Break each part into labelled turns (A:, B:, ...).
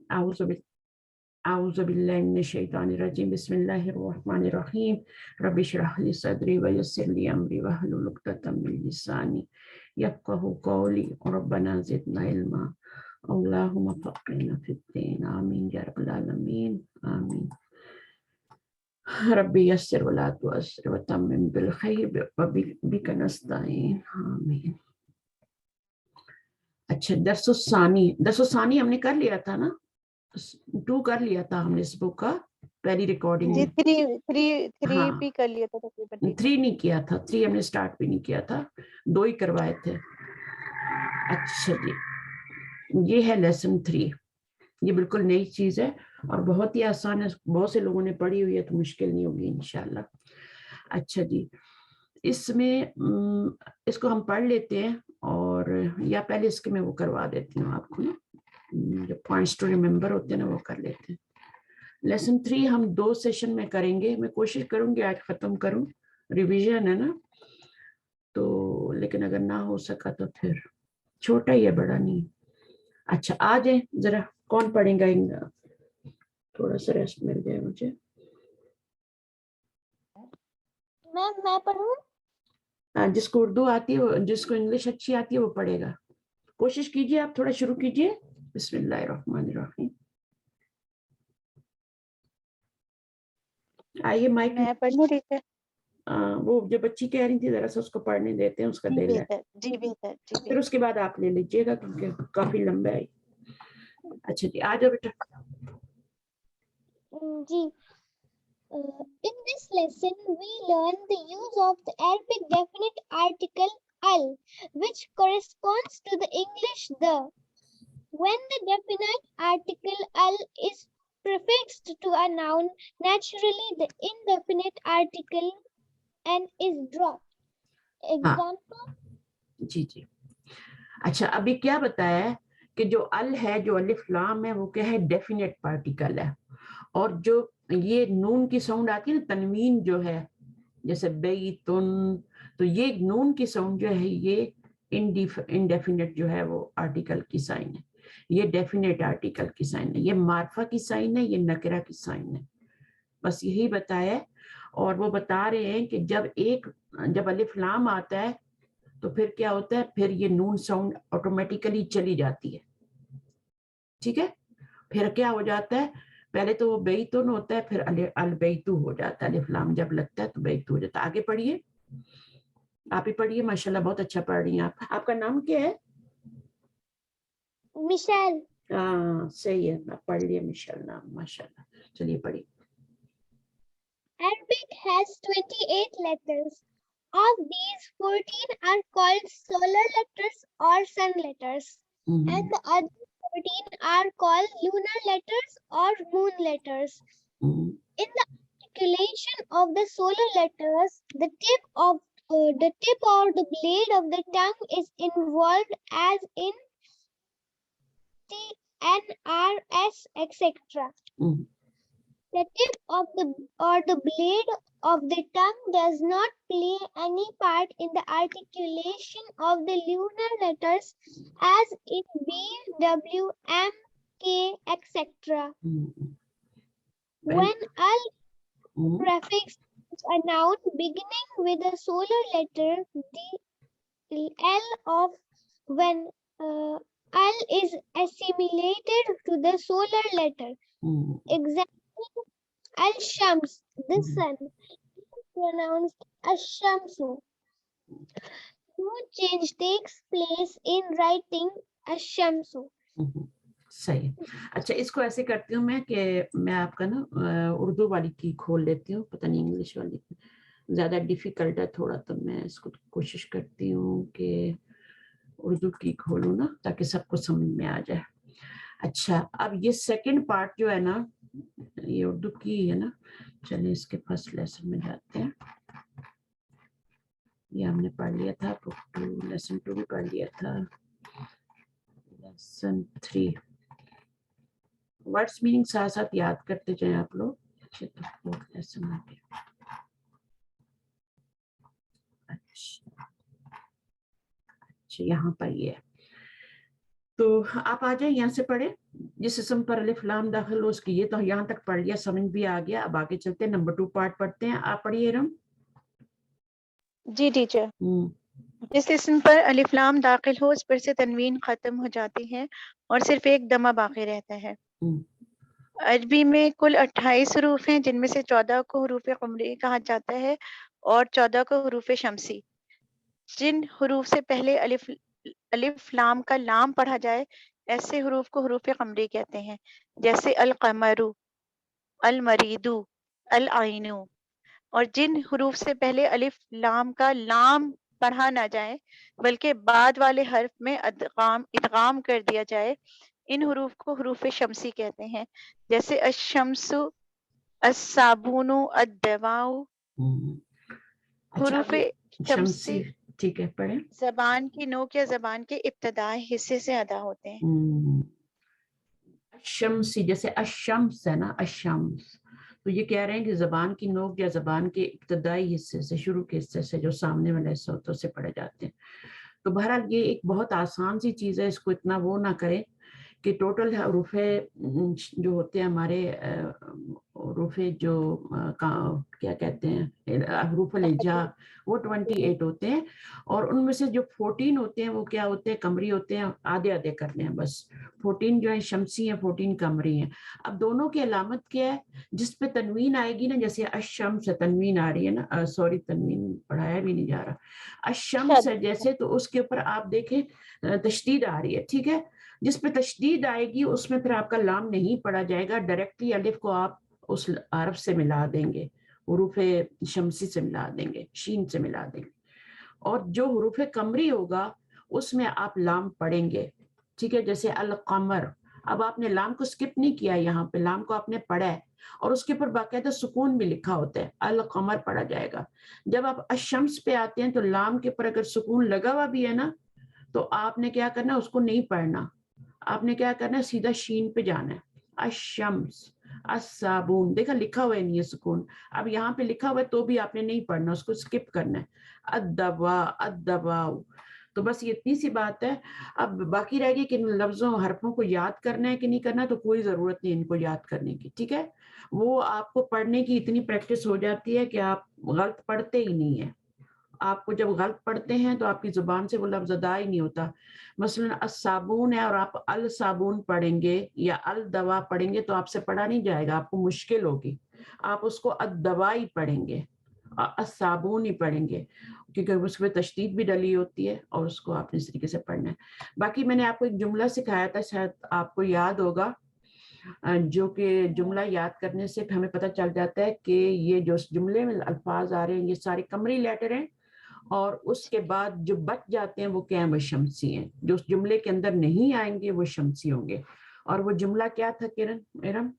A: اعوذ باللہ من الشیطان الرجیم بسم اللہ الرحمن الرحیم رب اشرح لی صدری ویسر لی امری واحلل عقدۃ من لسانی یفقہوا قولی ربنا زدنا علما اللہم فقہنا فی الدین آمین یا رب العالمین آمین ربی یسر ولا تعسر وتمم بالخیر بک نستعین آمین. اچھا درس الثانی ہم نے کر لیا تھا نا, 2 کر لیا تھا ہم نے اس بک کا پہلی ریکارڈنگ
B: جی
A: میں.
B: 3 بھی کر لیا تھا تقریباً.
A: 3 نہیں کیا تھا, 3 ہم نے سٹارٹ بھی نہیں کیا تھا, 2 ہی کروائے تھے. اچھا جی, یہ ہے لیسن 3. یہ بالکل نئی چیز ہے اور بہت ہی آسان ہے, بہت سے لوگوں نے پڑھی ہوئی ہے تو مشکل نہیں ہوگی انشاءاللہ. اچھا جی, اس میں اس کو ہم پڑھ لیتے ہیں اور یا پہلے اس کے میں وہ کروا دیتی ہوں آپ کو نا, جو پوائنٹس ٹو ریممبر ہوتے ہیں نا وہ کر لیتے ہیں. لیسن 3 ہم 2 سیشن میں کریں گے, میں کوشش کروں گی آج ختم کروں, ریویژن ہے نا تو, لیکن اگر نہ ہو سکا تو پھر چھوٹا ہی ہے, بڑا نہیں. اچھا آ جائیں ذرا, کون پڑھیں گا, تھوڑا سا ریسٹ مل جائے مجھے.
C: میں پڑھوں؟
A: جس کو اردو آتی ہے, جس کو انگلش اچھی آتی ہے وہ پڑھے گا. کوشش کیجئے, آپ تھوڑا شروع کیجئے. بسم اللہ الرحمن الرحیم. آئیے مائک.
B: میں پڑھوں ٹھیک ہے.
A: وہ جو بچی کہہ رہی تھی ذرا سا اس کو پڑھنے دیتے ہیں, اس کا دل ہے.
B: جی بہتر.
A: پھر اس کے بعد آپ لے لیجئے گا کیونکہ کافی لمبا ہے. اچھا جی آ جاؤ بیٹا.
C: جی. In this lesson, we learn the use of the Arabic definite article al, which corresponds to the English the. When the definite article al is prefixed to a noun, naturally the indefinite article an is dropped. Example?
A: جی جی. اچھا ابھی کیا بتایا ہے کہ جو ال ہے, جو الف لام ہے, وہ کیا ہے, ڈیفینیٹ پارٹیکل ہے. اور جو یہ نون کی ساؤنڈ آتی ہے نا, تنوین جو ہے جیسے بیتن, تو یہ نون کی ساؤنڈ جو ہے یہ انڈیفینیٹ جو ہے وہ آرٹیکل کی سائن ہے. یہ ڈیفینیٹ آرٹیکل کی سائن ہے, یہ معرفہ کی سائن ہے, یہ نکرہ کی سائن ہے. بس یہی بتایا ہے. اور وہ بتا رہے ہیں کہ جب الف لام آتا ہے تو پھر کیا ہوتا ہے, پھر یہ نون ساؤنڈ آٹومیٹیکلی چلی جاتی ہے. ٹھیک ہے, پھر کیا ہو جاتا ہے, پہلے تو وہ بیتن ہوتا ہے, پھر البیتو ہو جاتا ہے. الف لام جب لگتا ہے تو بیتو ہو جاتا ہے. آگے پڑھیے, آپ ہی پڑھیے, ماشاءاللہ بہت اچھا پڑھ رہی ہیں آپ. آپ کا نام کیا ہے؟
C: Michelle.
A: ہاں صحیح ہے, آپ پڑھ لیے ماشاءاللہ, ماشاءاللہ. چلیے پڑھیے.
C: Arabic has 28 letters. Of these, 14 are called solar letters or sun letters, and the other 14 are called lunar letters or moon letters. In the articulation of the solar letters, the tip or the blade of the tongue is involved, as in T, N, R, S, etc. The tip of the blade of the tongue does not play any part in the articulation of the lunar letters, as in B, W, M, K, etc. When al prefixes a noun beginning with a solar letter, the L of when al is assimilated to the solar letter. Example: Al-Shams, the sun, pronounced Ash-Shamsu. No change takes place in writing Ash-Shamsu.
A: صحیح. اچھا اس کو ایسے کرتی ہوں میں کہ میں آپ کا نا اردو والی کی کھول لیتی ہوں, پتہ نہیں انگلش والی زیادہ ڈیفیکلٹ ہے تھوڑا, تو میں اس کو کوشش کرتی ہوں کہ اردو کی کھولوں نا تاکہ سب کو سمجھ میں آ جائے. اچھا اب یہ سیکنڈ پارٹ جو ہے نا, یہ اردو کی ہے نا, چلیں اس کے فرسٹ لیسن میں جاتے ہیں. یہ ہم نے پڑھ لیا تھا, لیسن 2 بھی پڑھ لیا تھا. لیسن 3 ورڈس میننگ ساتھ ساتھ یاد کرتے جائیں آپ لوگ. اچھا تو لیسن آ گیا. اچھا یہاں پر یہ تو آپ آ جائیں یہاں سے پڑھیں جس اسم پر الف لام داخل ہو اس کی. یہ تو یہاں تک پڑھ لیا, سمجھ بھی آ گیا. اب آگے چلتے ہیں, نمبر 2 پارٹ پڑھتے ہیں. آپ پڑھیے ارم.
B: جی ٹیچر. جس اسم پر الف لام داخل ہو اس پر سے تنوین ختم ہو جاتی ہے اور صرف ایک دمہ باقی رہتا ہے. عربی میں کل 28 حروف ہیں جن میں سے 14 کو حروف قمری کہا جاتا ہے اور 14 کو حروف شمسی. جن حروف سے پہلے الف لام کا لام پڑھا جائے ایسے حروف کو حروف قمری کہتے ہیں, جیسے القمر, المرید, العین. اور جن حروف سے پہلے الف لام کا لام پڑھا نہ جائے بلکہ بعد والے حرف میں ادغام کر دیا جائے ان حروف کو حروف شمسی کہتے ہیں, جیسے الشمس, الصابون, الدواء. حروف شمسی
A: ٹھیک ہے, پڑھیں.
B: زبان کی نوک یا زبان کے ابتدائی حصے سے ادا ہوتے ہیں.
A: شمسی جیسے الشمس ہے نا, الشمس, تو یہ کہہ رہے ہیں کہ زبان کی نوک یا زبان کے ابتدائی حصے سے, شروع کے حصے سے, جو سامنے والے حصے ہوتے سے پڑھے جاتے ہیں. تو بہرحال یہ ایک بہت آسان سی چیز ہے, اس کو اتنا وہ نہ کریں کہ ٹوٹل حروف جو ہوتے ہیں ہمارے حروف جو کیا کہتے ہیں حروف الہجا وہ 28 ہوتے ہیں, اور ان میں سے جو 14 ہوتے ہیں وہ کیا ہوتے ہیں, قمری ہوتے ہیں. آدھے آدھے کرنے ہیں بس. 14 جو ہیں شمسی ہیں, 14 قمری ہیں. اب دونوں کی علامت کیا ہے, جس پہ تنوین آئے گی نا, جیسے الشمس تنوین آ رہی ہے نا, سوری تنوین پڑھایا بھی نہیں جا رہا, الشمس ہے جیسے, تو اس کے اوپر آپ دیکھیں تشدید آ رہی ہے, ٹھیک ہے. جس پہ تشدید آئے گی اس میں پھر آپ کا لام نہیں پڑھا جائے گا, ڈائریکٹلی الف کو آپ اس حرف سے ملا دیں گے, حروف شمسی سے ملا دیں گے, شین سے ملا دیں گے. اور جو حروف قمری ہوگا اس میں آپ لام پڑھیں گے, ٹھیک ہے. جیسے القمر, اب آپ نے لام کو سکپ نہیں کیا, یہاں پہ لام کو آپ نے پڑھا ہے اور اس کے اوپر باقاعدہ سکون بھی لکھا ہوتا ہے, القمر پڑھا جائے گا. جب آپ الشمس پہ آتے ہیں تو لام کے اوپر اگر سکون لگا ہوا بھی ہے نا تو آپ نے کیا کرنا, اس کو نہیں پڑھنا, آپ نے کیا کرنا ہے, سیدھا شین پہ جانا ہے. الشمس, الصابون, دیکھا لکھا ہوا ہے نہیں ہے سکون, اب یہاں پہ لکھا ہوا ہے تو بھی آپ نے نہیں پڑھنا, اس کو سکپ کرنا ہے. الدواء, الدواء. تو بس یہ اتنی سی بات ہے. اب باقی رہ گئی کہ ان لفظوں حرفوں کو یاد کرنا ہے کہ نہیں کرنا, تو کوئی ضرورت نہیں ان کو یاد کرنے کی, ٹھیک ہے. وہ آپ کو پڑھنے کی اتنی پریکٹس ہو جاتی ہے کہ آپ غلط پڑھتے ہی نہیں ہیں. آپ کو جب غلط پڑھتے ہیں تو آپ کی زبان سے وہ لفظ ادا ہی نہیں ہوتا. مثلا الصابون ہے اور آپ الصابون پڑھیں گے یا الدوا پڑھیں گے تو آپ سے پڑھا نہیں جائے گا, آپ کو مشکل ہوگی. آپ اس کو الدوا ہی پڑھیں گے, الصابون ہی پڑھیں گے, کیونکہ اس میں تشدید بھی ڈلی ہوتی ہے اور اس کو آپ نے اس طریقے سے پڑھنا ہے. باقی میں نے آپ کو ایک جملہ سکھایا تھا, شاید آپ کو یاد ہوگا, جو کہ جملہ یاد کرنے سے ہمیں پتہ چل جاتا ہے کہ یہ جو جملے میں الفاظ آ رہے ہیں یہ سارے قمری لیٹر ہیں, اور اس کے بعد جو بچ جاتے ہیں وہ کیا ہیں, وہ شمسی ہیں. جو اس جملے کے اندر نہیں آئیں گے وہ شمسی ہوں گے. اور وہ جملہ کیا تھا کرن ارم؟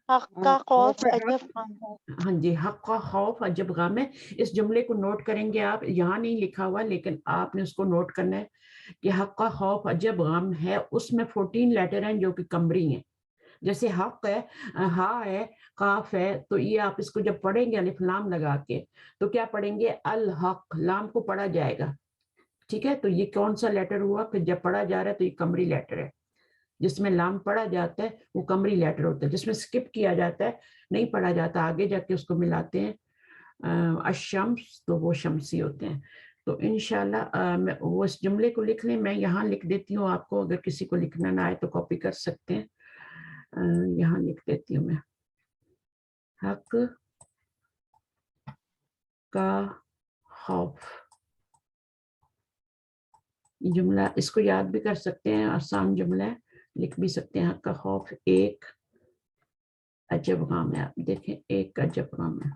B: حق کا خوف عجب غم ہے.
A: ہاں جی, حق کا خوف عجب غم ہے. اس جملے کو نوٹ کریں گے آپ, یہاں نہیں لکھا ہوا لیکن آپ نے اس کو نوٹ کرنا ہے کہ حق کا خوف عجب غم ہے. اس میں 14 لیٹر ہیں جو کہ قمری ہیں. جیسے حق ہے, ہا ہے, قاف ہے, تو یہ آپ اس کو جب پڑھیں گے الف لام لگا کے تو کیا پڑھیں گے, الحق, لام کو پڑھا جائے گا, ٹھیک ہے. تو یہ کون سا لیٹر ہوا, پھر جب پڑھا جا رہا ہے تو یہ قمری لیٹر ہے. جس میں لام پڑھا جاتا ہے وہ قمری لیٹر ہوتا ہے, جس میں سکپ کیا جاتا ہے, نہیں پڑھا جاتا, آگے جا کے اس کو ملاتے ہیں الشمس, تو وہ شمسی ہوتے ہیں. تو انشاءاللہ وہ اس جملے کو لکھ لیں, میں یہاں لکھ دیتی ہوں آپ کو, اگر کسی کو لکھنا نہ آئے تو کاپی کر سکتے ہیں. یہاں لکھ دیتی ہوں میں, حق کا خوف. جملہ اس کو یاد بھی کر سکتے ہیں, آسان جملہ ہے, لکھ بھی سکتے ہیں. حق کا خوف ایک عجب غم ہے. آپ دیکھیں ایک عجب غم ہے.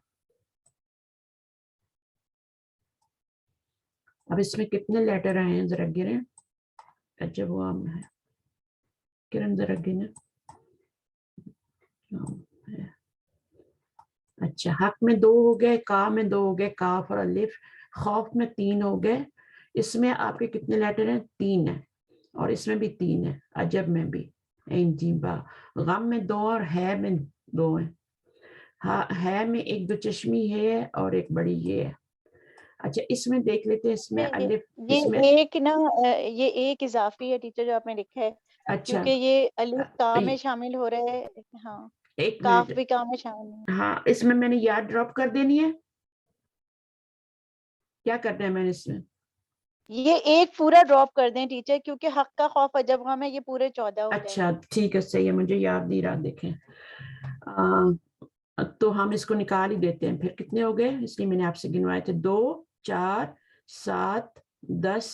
A: اب اس میں کتنے لیٹر آئے ہیں ذرا گریں, عجب غم ہے, کرن ذرا گریں. اچھا, حق میں 2 ہو گئے, کا میں 2 ہو گئے, کاف اور الف. خوف میں 3 ہو گئے. اس میں آپ کے کتنے لیٹر ہیں, 3 ہیں, اور اس میں بھی 3 ہیں, عجب میں بھی, عین جیم با. غم میں 2 اور ہے میں 2 ہیں. ہے میں ایک 2 چشمی ہے اور ایک بڑی یہ ہے. اچھا اس میں دیکھ لیتے ہیں، اس میں الف،
B: یہ ایک نا یہ ایک اضافی ہے ٹیچر جو آپ نے لکھا ہے،
A: اچھا
B: کیونکہ یہ الف کا میں شامل ہو رہا ہے. ہاں
A: ایک
B: کاف
A: منٹ،
B: بھی کا میں شامل ہے.
A: ہاں اس میں نے یاد ڈراپ کر دینی ہے، کیا کرنا ہے میں نے اس میں؟ یہ
B: ایک پورا ڈراپ کر دیں ٹیچر، کیونکہ حق کا خوف جب ہمیں یہ پورے 14 ہو جائیں.
A: اچھا ٹھیک ہے صحیح ہے، مجھے یاد نہیں رہا. دیکھیں تو ہم اس کو نکال ہی دیتے ہیں. پھر کتنے ہو گئے؟ اس لیے میں نے آپ سے گنوائے تھے 2 4 7 10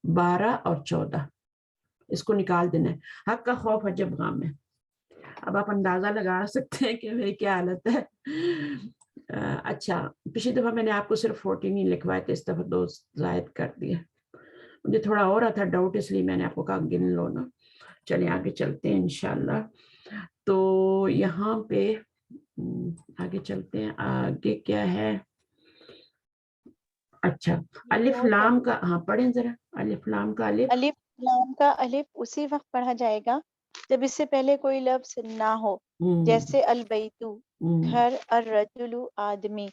A: 12 اور 14. اس کو نکال دینا ہے. حق کا خوف عجب غم ہے. اب آپ اندازہ لگا سکتے ہیں کہ میری کیا حالت ہے. اچھا پچھلی دفعہ میں نے آپ کو صرف 14 ہی لکھوائے تھے، اس دفعہ 2 زائد کر دیے. مجھے تھوڑا ہو رہا تھا ڈاؤٹ، اس لیے میں نے آپ کو کہا گن لو نا. چلیں آگے چلتے ہیں انشاءاللہ. تو یہاں پہ آگے چلتے ہیں. آگے کیا ہے؟ اچھا الف لام کا، ہاں پڑھیں ذرا. الف لام کا
B: الف لام کا الف اسی وقت پڑھا جائے گا جب اس سے پہلے کوئی لفظ نہ ہو، جیسے البیتو گھر، الرجل آدمی.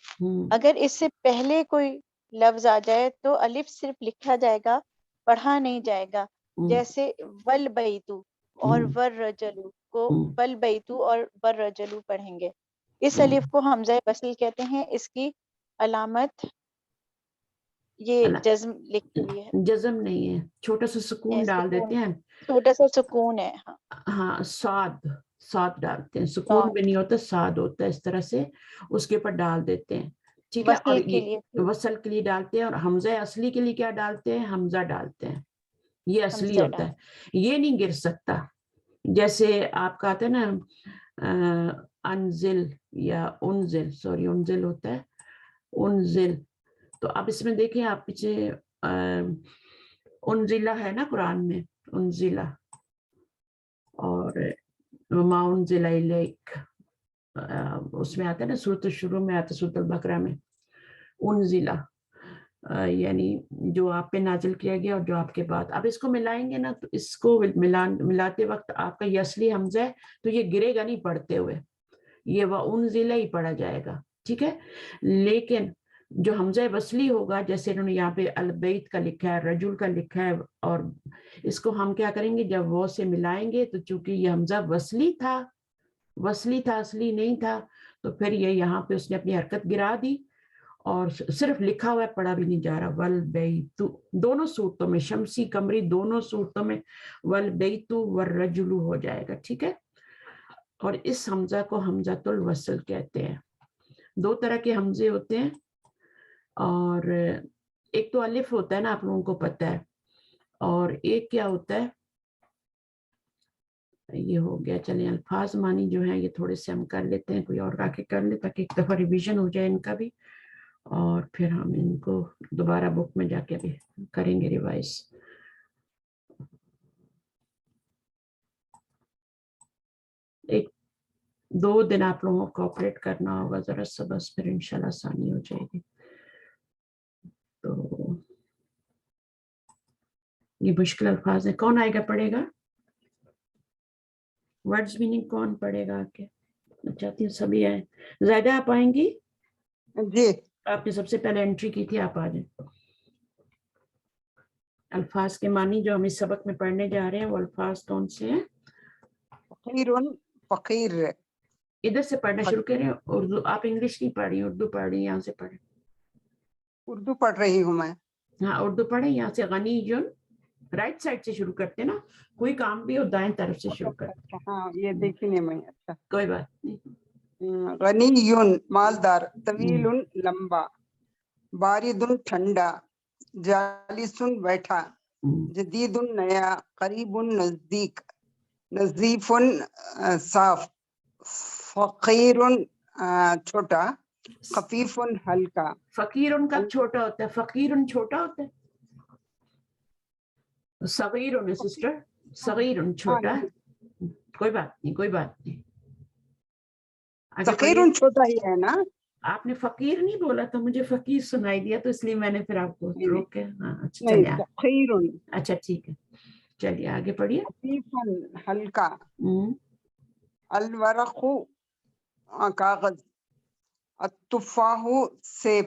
B: اگر اس سے پہلے کوئی لفظ آ جائے تو الف صرف لکھا جائے گا، پڑھا نہیں جائے گا. جیسے والبیتو اور والرجل کو والبیتو اور والرجل پڑھیں گے. اس الف کو حمزہ وصل کہتے ہیں. اس کی علامت یہ جزم لکھی ہوئی ہے.
A: جزم نہیں ہے، چھوٹا سا سکون ڈال دیتے ہیں.
B: چھوٹا سا سکون ہے.
A: ہاں ساد ڈالتے ہیں. سکون بھی نہیں ہوتا، ساد ہوتا ہے. اس طرح سے اس کے اوپر ڈال دیتے ہیں. ٹھیک ہے. اور یہ وصل کے لیے ڈالتے ہیں. اور حمزہ اصلی کے لیے کیا ڈالتے ہیں؟ حمزہ ڈالتے ہیں. یہ اصلی ہوتا ہے، یہ نہیں گر سکتا. جیسے آپ کہتے ہیں نا انزل یا انزل، سوری انزل ہوتا ہے انزل. تو اب اس میں دیکھیں آپ پیچھے انزلہ ہے نا قرآن میں، انزلہ اور وما انزل الیک، اس میں آتا ہے نا سورۃ الشروع میں آتا ہے، سورۃ البقرہ میں انزلہ یعنی جو آپ پہ نازل کیا گیا اور جو آپ کے بعد. اب اس کو ملائیں گے نا تو اس کو ملاتے وقت آپ کا یہ اصلی حمزہ ہے تو یہ گرے گا نہیں پڑھتے ہوئے، یہ وَأُنزِلَ ہی پڑھا جائے گا. ٹھیک ہے. لیکن جو حمزہ وصلی ہوگا، جیسے انہوں نے یہاں پہ البیت کا لکھا ہے، رجل کا لکھا ہے، اور اس کو ہم کیا کریں گے جب وہ سے ملائیں گے تو چونکہ یہ حمزہ وصلی تھا اصلی نہیں تھا، تو پھر یہ یہاں پہ اس نے اپنی حرکت گرا دی اور صرف لکھا ہوا ہے، پڑھا بھی نہیں جا رہا. والبیت دونوں صورتوں میں، شمسی قمری دونوں صورتوں میں والبیت والرجل ہو جائے گا. ٹھیک ہے. اور اس حمزہ کو حمزۃ الوصل کہتے ہیں. 2 طرح کے حمزے ہوتے ہیں، اور ایک تو الف ہوتا ہے نا، آپ لوگوں کو پتہ ہے، اور ایک کیا ہوتا ہے، یہ ہو گیا. چلیں الفاظ معنی جو ہیں یہ تھوڑے سے ہم کر لیتے ہیں، کوئی اور آ کے کر لے تاکہ ایک دفعہ ریویژن ہو جائے ان کا بھی، اور پھر ہم ان کو دوبارہ بک میں جا کے بھی کریں گے ریوائز. ایک 2 دن آپ لوگوں کو کوآپریٹ کرنا ہوگا ذرا سا، بس پھر انشاءاللہ آسانی ہو جائے گی. تو یہ مشکل الفاظ ہیں. کون آئے گا پڑھے گا؟ ورڈز میننگ کون پڑھے گا؟ آ کے چاہتی ہوں سبھی آئیں. زیادہ آپ آئیں گی؟
D: جی
A: آپ نے سب سے پہلے انٹری کی تھی، آپ آ جائیں. الفاظ کے معنی جو ہم اس سبق میں پڑھنے جا رہے ہیں وہ الفاظ کون سے ہیں؟
D: فقیر.
A: ادھر سے پڑھنا شروع کریں. اردو آپ انگلش نہیں پڑھ رہی، اردو پڑھ رہی ہیں، یہاں سے پڑھیں.
D: اردو پڑھ رہی ہوں میں.
A: ہاں اردو پڑھیں. یہاں سے غنی جن رائٹ سائڈ سے شروع کرتے نا، کوئی کام بھی ہو دائیں طرف سے شروع کرتے.
D: ہاں یہ دیکھی نہیں میں. اچھا
A: کوئی بات نہیں.
D: غنی مالدار، طویل لمبا، بارد ٹھنڈا، جالس بیٹھا، جدید نیا، قریب نزدیک، نظیف صاف، فقیر چھوٹا، خفیف ہلکا.
A: فقیر ان کا چھوٹا ہوتا ہے، فقیر ان چھوٹا ہوتا ہے. صغیر ان سسٹر، صغیر ان چھوٹا. کوئی بات نہیں، کوئی بات نہیں.
D: فقیر چھوٹا ہی ہے نا.
A: آپ نے فقیر نہیں بولا تو مجھے فقیر سنائی دیا، تو اس لیے میں نے پھر آپ کو روکا. ہاں اچھا چلیے.
D: فقیر.
A: اچھا ٹھیک ہے، چلیے آگے پڑھیے.
D: خفیف ہلکا. الورق کاغذ، التفاح سیب،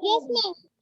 C: Yes, ma'am.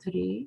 A: 3,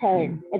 E: 3,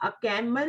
A: a camel,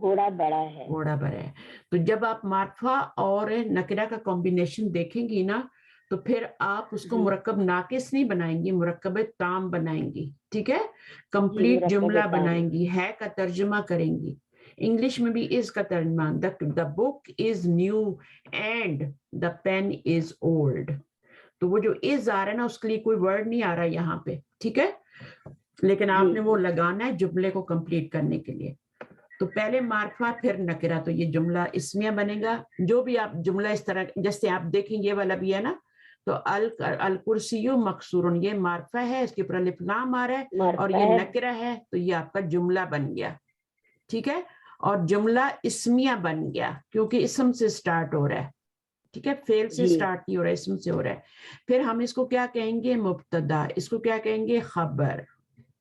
E: گھوڑا بڑا ہے.
A: گھوڑا بڑا ہے. تو جب آپ معرفہ اور نکرہ کا کمبینیشن دیکھیں گی نا تو پھر آپ اس کو مرکب ناقص نہیں بنائیں گی, مرکب تام بنائیں گی. ٹھیک ہے, کمپلیٹ جملہ بنائیں گی, ہے کا ترجمہ کریں گی. انگلش میں بھی از کا ترجمہ, the book is new and the pen is old. تو وہ جو از آ رہا ہے نا اس کے لیے کوئی ورڈ نہیں آ رہا یہاں پہ. ٹھیک ہے, لیکن آپ نے وہ لگانا ہے جملے کو کمپلیٹ کرنے کے لیے. تو پہلے معرفہ پھر نکرہ, تو یہ جملہ اسمیہ بنے گا. جو بھی آپ جملہ اس طرح, جیسے آپ دیکھیں یہ والا بھی ہے نا, تو الکرسی مکسور, یہ معرفہ ہے, اس کے اوپر الف لام آ رہا ہے, اور یہ نکرہ ہے, تو یہ آپ کا جملہ بن گیا. ٹھیک ہے, اور جملہ اسمیہ بن گیا کیونکہ اسم سے سٹارٹ ہو رہا ہے. ٹھیک ہے, فعل سے سٹارٹ نہیں ہو رہا ہے, اسم سے ہو رہا ہے. پھر ہم اس کو کیا کہیں گے, مبتدا. اس کو کیا کہیں گے, خبر.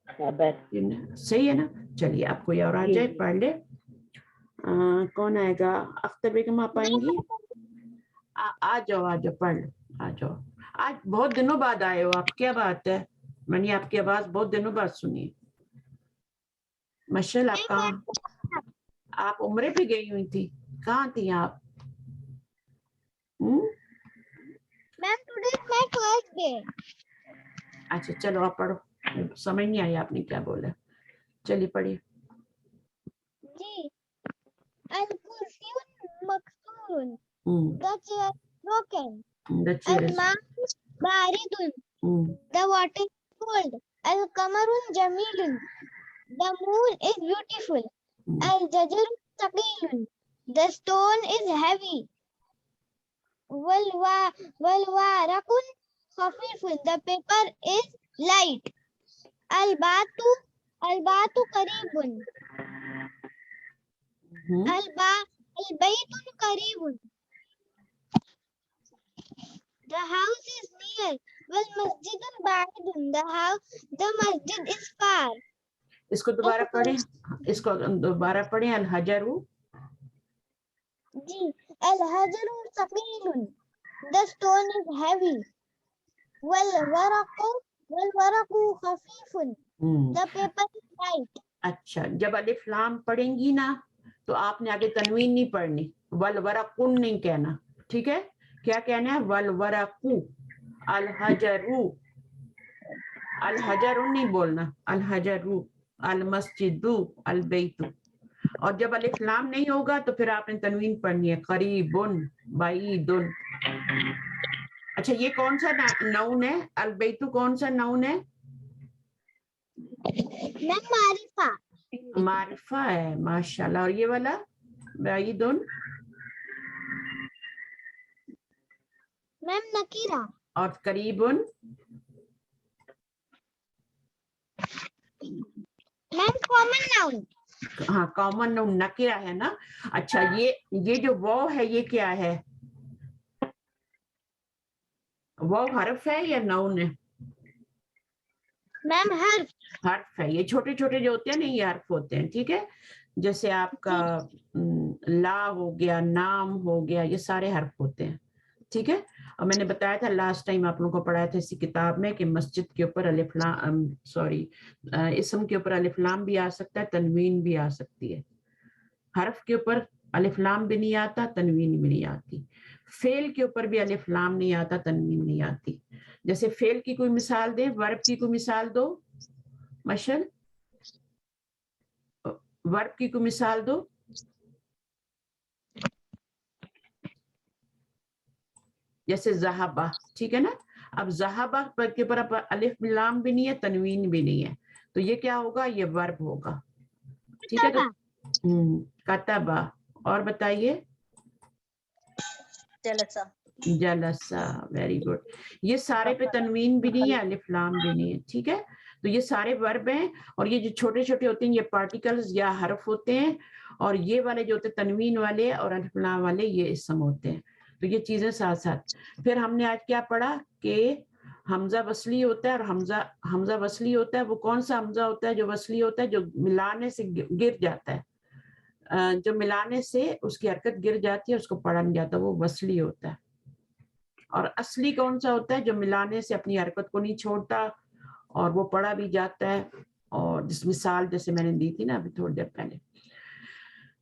A: صحیح ہے نا. چلیے آپ کوئی اور آ جائے پڑھ لے. کون آئے گا, اختر بیگم آپ آئیں گی؟ آ جاؤ پڑھ لو, آ جاؤ. آج بہت دنوں بعد آئے ہو آپ, کیا بات ہے؟ میں نے آپ کی آواز بہت دنوں بعد سنی. مشل آپ کہاں, آپ عمرے پہ گئی ہوئی تھی, کہاں تھی آپ؟
C: Ma'am today is my first day.
A: اچھا چلو آپ پڑھو, سمجھ نہیں آئی آپ نے کیا بولا. چلیے پڑھیے.
C: جی, الکرسی مکسور, the chair broken, الماء بارد, the water is cold, القمر جميل, the moon is beautiful, الجدر ثقيل, the stone is heavy, والورق خفيف, the paper is light, البات قريب, البيت قريب, the house is near, والمسجد بعيد, the masjid is far.
A: اس کو دوبارہ پڑھیں, اس کو دوبارہ پڑھیں. الحجر,
C: جی, الحجر ثقيل, the stone is heavy, والورق خفيف, the paper is light.
A: اچھا, جب الف لام پڑھیں گی نا تو آپ نے آگے تنوین نہیں پڑھنی, والورقن نہیں کہنا. ٹھیک ہے, کیا کہنا ہے, والورق. الحجر, الحجر نہیں بولنا, الحجر, المسجد, البیت. اور جب الف لام نہیں ہوگا تو پھر آپ نے تنوین پڑھنی ہے, قریب, بعید. اچھا, یہ کون سا نون ہے, البیت کون سا نون ہے؟
C: معرفہ.
A: معرفہ ہے, ماشاءاللہ. اور یہ والا بعید,
C: میم نکیرہ.
A: اور قریب,
C: میم کامن ناؤن.
A: ہاں کامن ناؤن نکیرہ ہے نا. اچھا, یہ جو واو ہے یہ کیا ہے, واو حرف ہے یا ناؤن ہے؟
C: میم
A: حرف ہے. یہ چھوٹے چھوٹے جو ہوتے ہیں نا یہ حرف ہوتے ہیں. ٹھیک ہے, جیسے آپ کا لا ہو گیا, نام ہو گیا, یہ سارے حرف ہوتے ہیں. ٹھیک ہے, اور میں نے بتایا تھا لاسٹ ٹائم آپ لوگوں کو پڑھایا تھا اسی کتاب میں کہ مسجد کے اوپر الف لام, اسم کے اوپر الف لام بھی آ سکتا ہے, تنوین بھی آ سکتی ہے. حرف کے اوپر الف لام بھی نہیں آتا, تنوین بھی نہیں آتی. فعل کے اوپر بھی الف لام نہیں آتا, تنوین نہیں آتی. جیسے فعل کی کوئی مثال دیں, ورب کی کوئی مثال دو. مشل, ورب کی کوئی مثال دو. جیسے ذہبہ, ٹھیک ہے نا. اب ذہبہ کے اوپر الف لام بھی نہیں ہے, تنوین بھی نہیں ہے, تو یہ کیا ہوگا, یہ ورب ہوگا. ٹھیک ہے, تو کتبہ. اور بتائیے, جلسہ, ویری گڈ. یہ سارے پہ تنوین بھی نہیں ہے, الف لام بھی نہیں ہے. ٹھیک ہے, تو یہ سارے ورب ہیں, اور یہ جو چھوٹے چھوٹے ہوتے ہیں یہ پارٹیکلز یا حرف ہوتے ہیں, اور یہ والے جو ہوتے ہیں تنوین والے اور الف لام والے یہ اسم ہوتے ہیں. تو یہ چیزیں ساتھ ساتھ. پھر ہم نے آج کیا پڑھا کہ حمزہ وصلی ہوتا ہے, اور حمزہ وصلی ہوتا ہے وہ کون سا حمزہ ہوتا ہے جو وصلی ہوتا ہے, جو ملانے سے گر جاتا ہے, جو ملانے سے اس کی حرکت گر جاتی ہے, اس کو پڑھا نہیں جاتا, وہ وصلی ہوتا ہے. اور اصلی کون سا ہوتا ہے, جو ملانے سے اپنی حرکت کو نہیں چھوڑتا اور وہ پڑھا بھی جاتا ہے, اور جس مثال جیسے میں نے دی تھی نا ابھی تھوڑی دیر پہلے.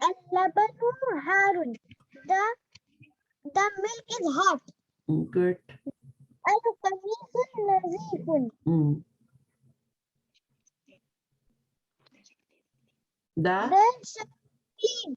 C: al-labanu harun. The milk is hot.
A: good.
C: Al-qamisu nazifun.
A: The
C: The shirt clean.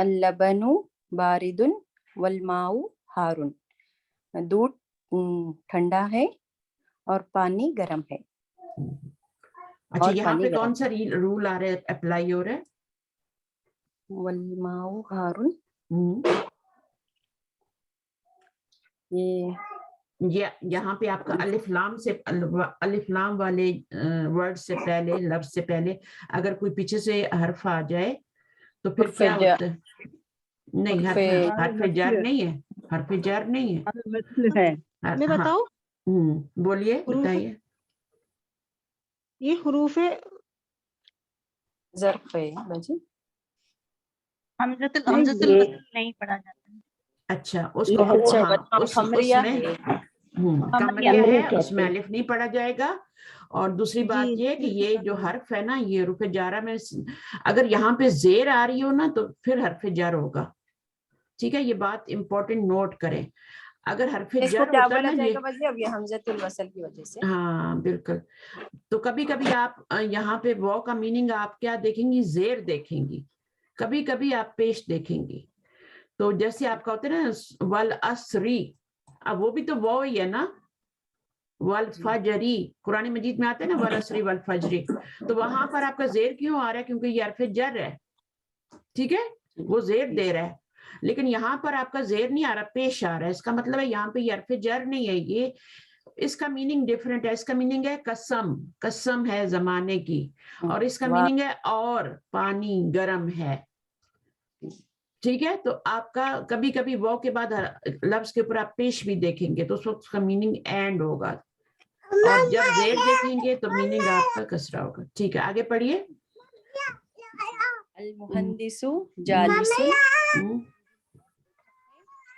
F: اللبنو باردن والماء حارن. دودھ ٹھنڈا ہے اور پانی گرم ہے.
A: اچھا یہاں پہ کون سا رول آ رہا ہے اپلائی ہو رہا ہے؟
F: والماء حارن.
A: یہاں پہ آپ کا الف لام والے ورڈ سے پہلے، لفظ سے پہلے اگر کوئی پیچھے سے حرف آ جائے تو پھر کیا ہوتا ہے؟ نہیں، حرف جر نہیں ہے، حرف جر نہیں ہے.
G: میں بتاؤں؟
A: بولیے، بتائیے.
G: یہ حروف
F: ظرف ہے بجی.
H: حمزۃ الوصل نہیں پڑھا جاتا.
A: اچھا اس کو
F: خمریہ
A: میں کمریہ ہے، اس میں الف نہیں پڑھا جائے گا. اور دوسری بات یہ کہ یہ جو حرف ہے نا، یہ حروف جارہ میں اگر یہاں پہ زیر آ رہی ہو نا تو پھر حرف جر ہوگا. ٹھیک ہے، یہ بات امپورٹنٹ نوٹ کریں. اگر حرف جر ہوتا ہے نا
F: یہ حمزۃ الوصل کی وجہ سے.
A: ہاں بالکل. تو کبھی کبھی آپ یہاں پہ واو کا میننگ آپ کیا دیکھیں گی؟ زیر دیکھیں گی، کبھی کبھی آپ پیش دیکھیں گی. تو جیسے آپ کا ہوتا ہے نا والعصری، اب وہ بھی تو واو ہی ہے نا. والفجری قرآن مجید میں آتا ہے نا والعصری والفجری، تو وہاں پر آپ کا زیر کیوں آ رہا ہے؟ کیونکہ یہ حرف جر ہے. ٹھیک ہے، وہ زیر دے رہا ہے. لیکن یہاں پر آپ کا زیر نہیں آ رہا، پیش آ رہا ہے. اس کا مطلب ہے یہاں پہ یہ حرف جر نہیں ہے، یہ اس کا میننگ ڈیفرنٹ ہے. اس کا میننگ ہے قسم، قسم ہے زمانے کی. اور اس کا میننگ ہے اور پانی گرم ہے. ٹھیک ہے، تو آپ کا کبھی کبھی واو کے بعد لفظ کے اوپر آپ پیش بھی دیکھیں گے تو اس وقت کا میننگ اینڈ ہوگا، اور جب زیر دیکھیں گے تو میننگ آپ کا کسرہ ہوگا. ٹھیک ہے، آگے پڑھیے.
F: المہندس جالس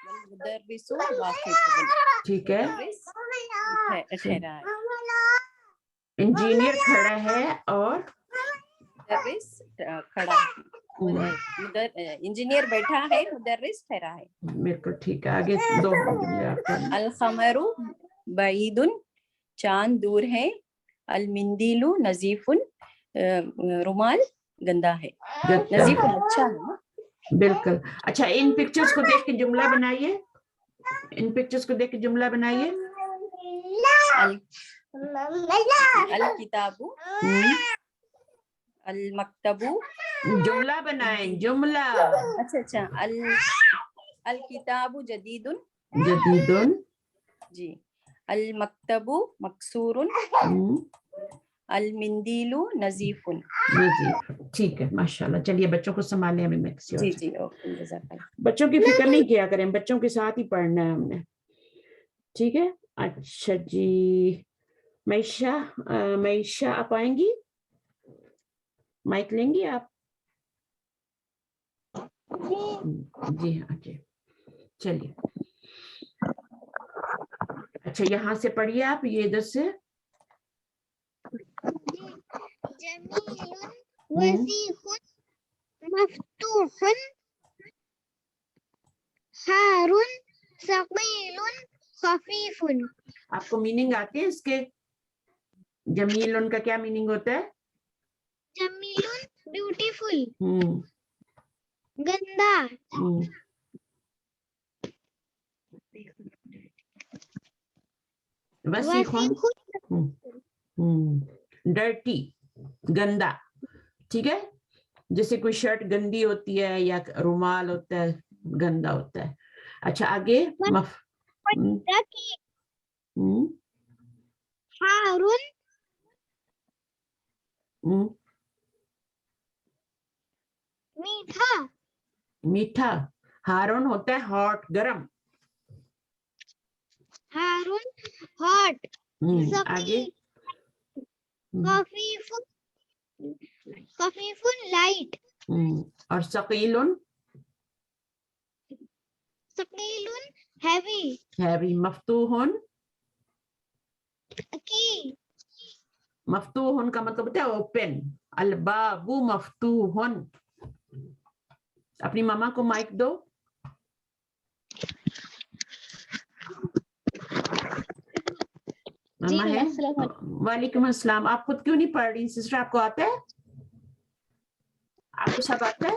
F: والمدرس واقف.
A: ٹھیک ہے،
F: ٹھہرا ہے.
A: انجینئر کھڑا ہے اور
F: مدرس کھڑا ہے. انجینئر بیٹھا ہے، مدرس ٹھہرا ہے.
A: بالکل ٹھیک ہے. آگے دو.
F: القمر بعید، چاند دور ہے. المندیل نظیف، رومال گندا ہے. نظیف اچھا ہے.
A: بالکل. اچھا ان پکچرز کو دیکھ کے جملہ بنائیے. ان پکچرز کو دیکھ کے جملہ بنائیے.
F: الکتاب، المکتب.
A: جملہ بنائیں، جملہ.
F: اچھا الکتاب جدید.
A: جدید.
F: جی. المکتب مکسور. المندیل نظیف.
A: نظیف. ٹھیک ہے، ماشاءاللہ. چلیے بچوں کو سنبھالیں. ابھی میں کسی اور
F: جی اوکے.
A: بچوں کی فکر نہیں کیا کریں، بچوں کے ساتھ ہی پڑھنا ہے ہم نے. ٹھیک ہے. اچھا جی، معیشہ آپ آئیں گی؟ مائک لیں گی آپ؟ جی ہاں جی. چلیے اچھا یہاں سے پڑھیے آپ، یہ ادھر سے.
C: جمیل وسیع مفتوح حار ثقیل خفیف.
A: آپ کو میننگ آتے ہیں اس کے؟ جمیل ان کا کیا میننگ ہوتا ہے؟
C: جمیل بیوٹیفل. گندا
A: وسیع ڈرٹی، گندا. ٹھیک ہے، جیسے کوئی شرٹ گندی ہوتی ہے یا رومال ہوتا ہے گندا ہوتا ہے. اچھا آگے.
C: حار میٹھا.
A: میٹھا. ہارون ہوتا ہے ہاٹ، گرم.
C: ہارون ہاٹ.
A: آگے.
C: خفیف لائٹ.
A: اور ثقیل
C: ہیوی.
A: ہیوی. مفتوح
C: کی.
A: مفتوح کا مطلب ہوتا ہے اوپن. الباب مفتوح. اپنی ماما کو مائک دو. ماما ہے. وعلیکم السلام. آپ خود کیوں نہیں پڑھ رہی سسٹر؟ آپ کو آتا ہے؟ آپ کو سب آتا ہے؟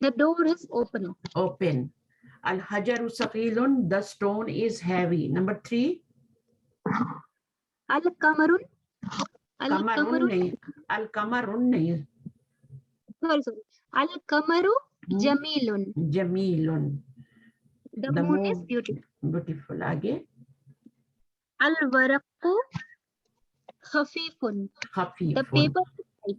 B: The door is open.
A: Open. Al hajaru saqilun, the stone is heavy. Number 3.
B: Al kamarun.
A: Kamarun nahi. Al kamarun nahi.
B: Sorry. Al kamaru jamilun.
A: Jamilun.
B: The moon is beautiful.
A: Beautiful. Aage.
B: Al waraqu khafifun.
A: Khafifun.
B: The paper is light.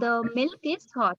B: The milk is hot.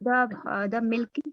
B: The milk is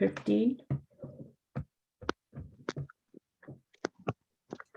A: 15,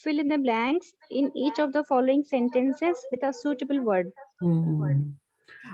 I: Fill in the blanks in each of the following sentences with a suitable word.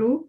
A: 2।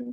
I: 2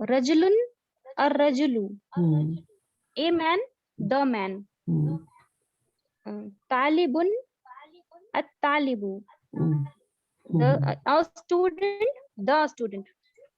I: rajulun, ar-rajulu, a man, the man, talibun, at-talibu, a student, the student.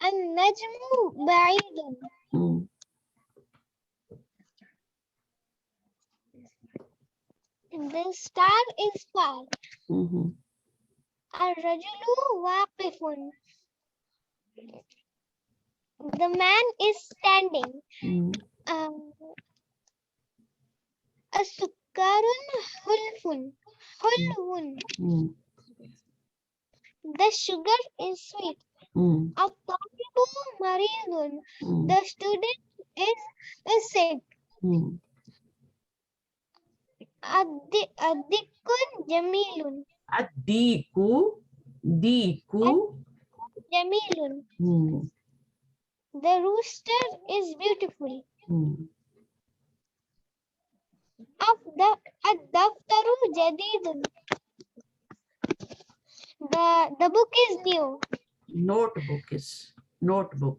C: النجم بعيد. The star is far. الرجل واقف. The man is standing. السكر حلو. The sugar is sweet. الطالب مريض. The student is sick. الديك Jamil. الديك Jamil. The rooster is beautiful. الدفتر جديد. The book is new. notebook.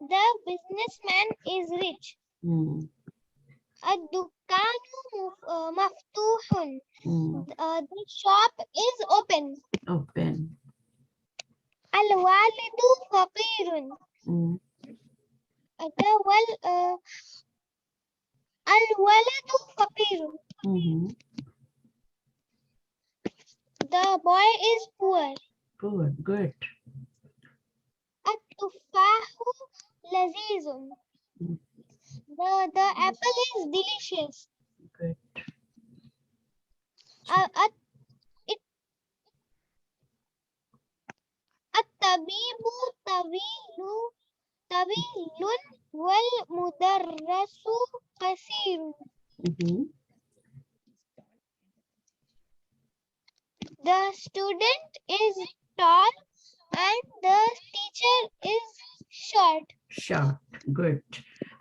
C: The businessman is rich. الدكان مفتوح. The shop is open. الوالد Faqir. الولد Faqir. The boy is poor. Good. التفاح لذيذ. The apple is delicious. Good. الطبيب طويل والمدرس قصير. The student is tall and the teacher is short. Good.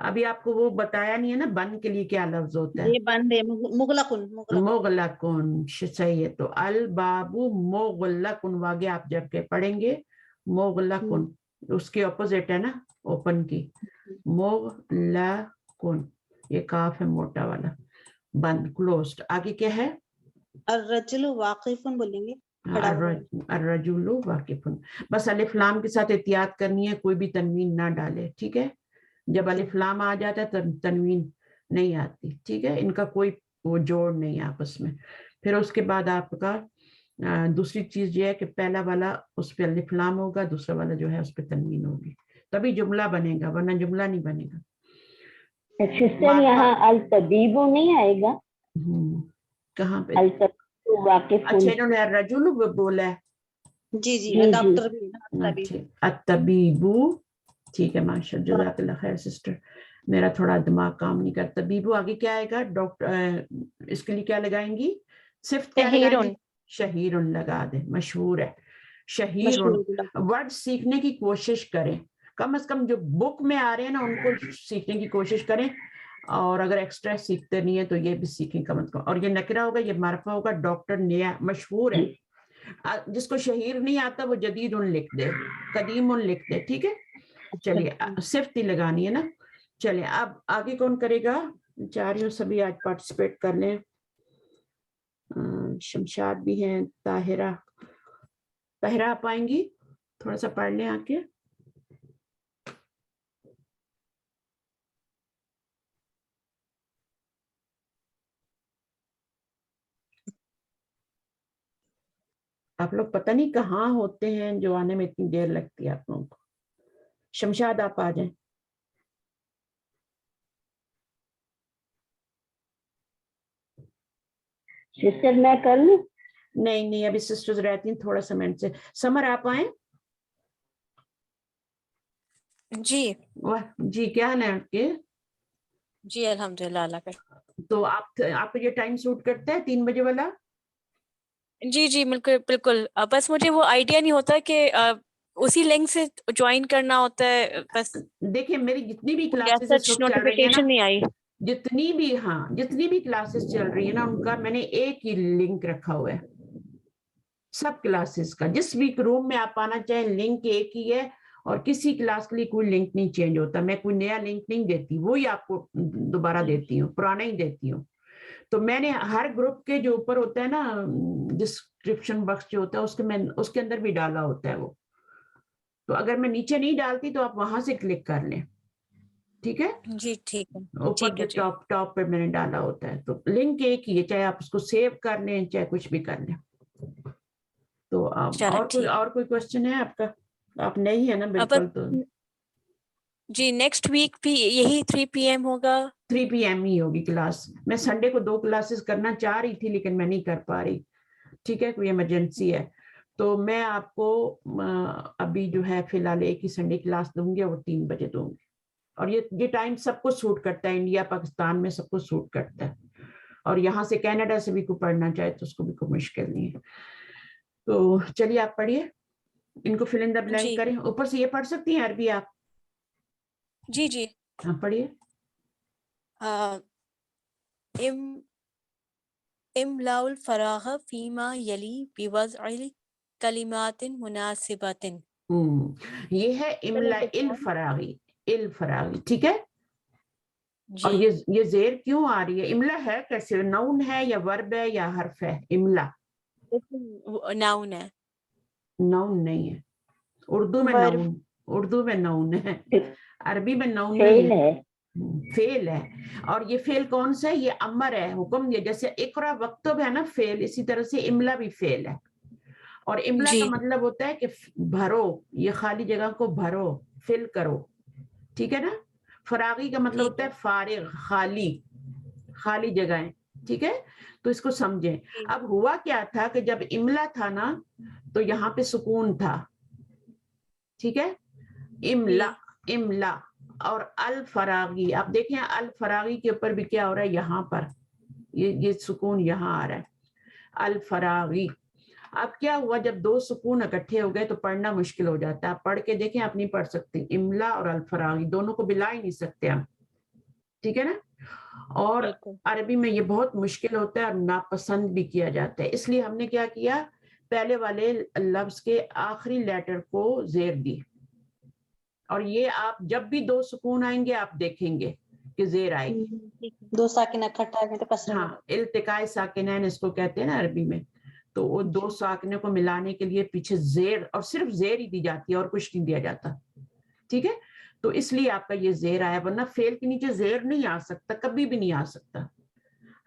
A: ابھی آپ کو وہ بتایا نہیں ہے نا بند کے لیے کیا لفظ ہوتا ہے.
H: یہ بند ہے مغلقن.
A: مغلقن صحیح ہے. تو الباب مغلقن واگے آپ جب کے پڑھیں گے مغلقن اس کے اپوزٹ ہے نا اوپن کی. مغلقن یہ کاف ہے موٹا والا بند کلوزڈ. آگے کیا ہے؟
H: الرجل واقفن بولیں گے.
A: الرجل واقف. بس الف لام کے ساتھ احتیاط کرنی ہے کوئی بھی تنوین نہ ڈالے. ٹھیک ہے جب الف لام آ جاتا ہے تو تنوین نہیں آتی. ٹھیک ہے ان کا کوئی وہ جوڑ نہیں آپس میں. پھر اس کے بعد آپ کا دوسری چیز یہ ہے کہ پہلا والا اس پہ الف لام ہوگا دوسرا والا جو ہے اس پہ تنوین ہوگی تبھی جملہ بنے گا ورنہ جملہ نہیں بنے گا.
E: سسٹر یہاں الطبیب نہیں آئے گا
A: کہاں پہ؟
E: واقف
A: اچھا انہوں نے الرجل بولا ہے.
H: جی جی ڈاکٹر بھی.
A: الطبیبو ٹھیک ہے ماشاء اللہ جزاک اللہ خیر سسٹر. میرا تھوڑا دماغ کام نہیں کرتا. طبیبو آگے کیا آئے گا؟ ڈاکٹر. اس کے لیے کیا لگائیں گی؟ صرف کیا لگائیں گی؟ شہیر لگا دیں. مشہور ہے شہیر. ورڈ سیکھنے کی کوشش کریں کم از کم جو بک میں آ رہے ہیں نا ان کو سیکھنے کی کوشش کریں اور اگر ایکسٹرا سیکھتے نہیں ہے تو یہ بھی سیکھیں کم از کم. اور یہ نکرہ ہوگا یہ معرفہ ہوگا. ڈاکٹر نیا مشہور ہے. جس کو شہیر نہیں آتا وہ جدید ان لکھ دے قدیم ان لکھ دے. ٹھیک ہے چلیے صرف تی لگانی ہے نا. چلیے اب آگے کون کرے گا؟ چاہ رہی ہوں سبھی آج پارٹیسپیٹ کر لیں. شمشاد بھی ہیں. طاہرہ آپ آئیں گی تھوڑا سا پڑھ لیں آ کے. آپ لوگ پتہ نہیں کہاں ہوتے ہیں جو آنے میں اتنی دیر لگتی ہے آپ لوگوں کو. شمشاد آپ آ جائیں.
E: سسٹر میں کر لوں؟
A: نہیں ابھی سسٹرز رہتی ہیں تھوڑا سا منٹ سے. سمر آپ آئیں.
J: جی
A: جی کیا حال ہے آپ کے؟
J: جی الحمدللہ اللہ کا.
A: تو آپ کو یہ ٹائم سوٹ کرتا ہے 3 بجے والا؟
J: جی بالکل. بس مجھے وہ آئیڈیا نہیں ہوتا کہ اسی لنک سے جوائن کرنا ہوتا ہے. بس
A: دیکھیں میری جتنی بھی کلاسز اس وقت چل رہی ہیں نا
J: نہیں آئی.
A: جتنی بھی کلاسز چل رہی ہیں نا ان کا میں نے ایک ہی لنک رکھا ہوا ہے سب کلاسز کا. جس بھی روم میں آپ آنا چاہیں لنک ایک ہی ہے اور کسی کلاس کے لیے کوئی لنک نہیں چینج ہوتا. میں کوئی نیا لنک نہیں دیتی وہی آپ کو دوبارہ دیتی ہوں پرانا ہی دیتی ہوں. تو میں نے ہر گروپ کے جو اوپر ہوتا ہے نا ڈسکرپشن باکس جو ہوتا ہے اس کے اندر بھی ڈالا ہوتا ہے وہ. تو اگر میں نیچے نہیں ڈالتی تو آپ وہاں سے کلک کر لیں. ٹھیک ہے
J: جی ٹھیک ہے.
A: اوپر جو ٹاپ پہ میں نے ڈالا ہوتا ہے تو لنک ایک ہی ہے چاہے آپ اس کو سیو کر لیں چاہے کچھ بھی کر لیں. تو اور کوئی کوشچن ہے آپ کا؟ آپ نہیں ہے نا بالکل. تو
J: جی نیکسٹ ویک بھی یہی 3 PM ہوگا.
A: 3 PM ہی ہوگی کلاس. میں سنڈے کو 2 کلاسز کرنا چاہ رہی تھی لیکن میں نہیں کر پا رہی. ٹھیک ہے کوئی ایمرجنسی ہے تو میں آپ کو ابھی جو ہے فی الحال ایک ہی سنڈے کلاس دوں گی اور 3 بجے دوں گی. اور یہ ٹائم سب کو سوٹ کرتا ہے. انڈیا پاکستان میں سب کو سوٹ کرتا ہے اور یہاں سے کینیڈا سے بھی کوئی پڑھنا چاہے تو اس کو بھی کوئی مشکل نہیں ہے. تو چلیے آپ پڑھیے ان کو فل ان دا بلینک کریں. اوپر سے یہ پڑھ سکتی ہیں عربی آپ؟
J: جی
A: ہاں پڑھیے.
J: املاء الفراغ فیما یلی بوضع کلمات مناسبات.
A: یہ ہے املاء الفراغی. ٹھیک ہے اور یہ زیر کیوں آ رہی ہے؟ املا ہے کیسے؟ نون ہے یا ورب ہے یا حرف ہے؟ املا
J: ناؤن ہے.
A: ناؤن نہیں ہے. اردو میں ناؤن ہے. عربی میں ناؤن نہیں ہے. فعل ہے. اور یہ فعل کون سا ہے؟ یہ امر ہے حکم. یہ جیسے اقرا وکتب ہے نا فعل اسی طرح سے املا بھی فعل ہے. اور املا کا مطلب ہوتا ہے کہ بھرو یہ خالی جگہ کو بھرو فل کرو. ٹھیک ہے نا. فراغی کا مطلب ہوتا ہے فارغ خالی جگہیں. ٹھیک ہے تو اس کو سمجھیں. اب ہوا کیا تھا کہ جب املا تھا نا تو یہاں پہ سکون تھا. ٹھیک ہے املا اور الفراغی. آپ دیکھیں الفراغی کے اوپر بھی کیا ہو رہا ہے یہاں پر یہ سکون یہاں آ رہا ہے الفراغی. اب کیا ہوا جب 2 سکون اکٹھے ہو گئے تو پڑھنا مشکل ہو جاتا ہے. آپ پڑھ کے دیکھیں آپ نہیں پڑھ سکتے. املا اور الفراغی دونوں کو ملا ہی نہیں سکتے ہم. ٹھیک ہے نا. اور عربی میں یہ بہت مشکل ہوتا ہے اور ناپسند بھی کیا جاتا ہے, اس لیے ہم نے کیا کیا, پہلے والے لفظ کے آخری لیٹر کو زیر دی. اور یہ آپ جب بھی 2 سکون آئیں گے آپ دیکھیں گے کہ زیر آئے گی.
H: 2 ساکن اکٹھا آئے تو کسرہ.
A: ہاں, التقاء ساکنین اس کو کہتے ہیں نا عربی میں. تو وہ 2 ساکنوں کو ملانے کے لیے پیچھے زیر, اور صرف زیر ہی دی جاتی ہے اور کچھ نہیں دیا جاتا. ٹھیک ہے, تو اس لیے آپ کا یہ زیر آیا, ورنہ فعل کے نیچے زیر نہیں آ سکتا, کبھی بھی نہیں آ سکتا.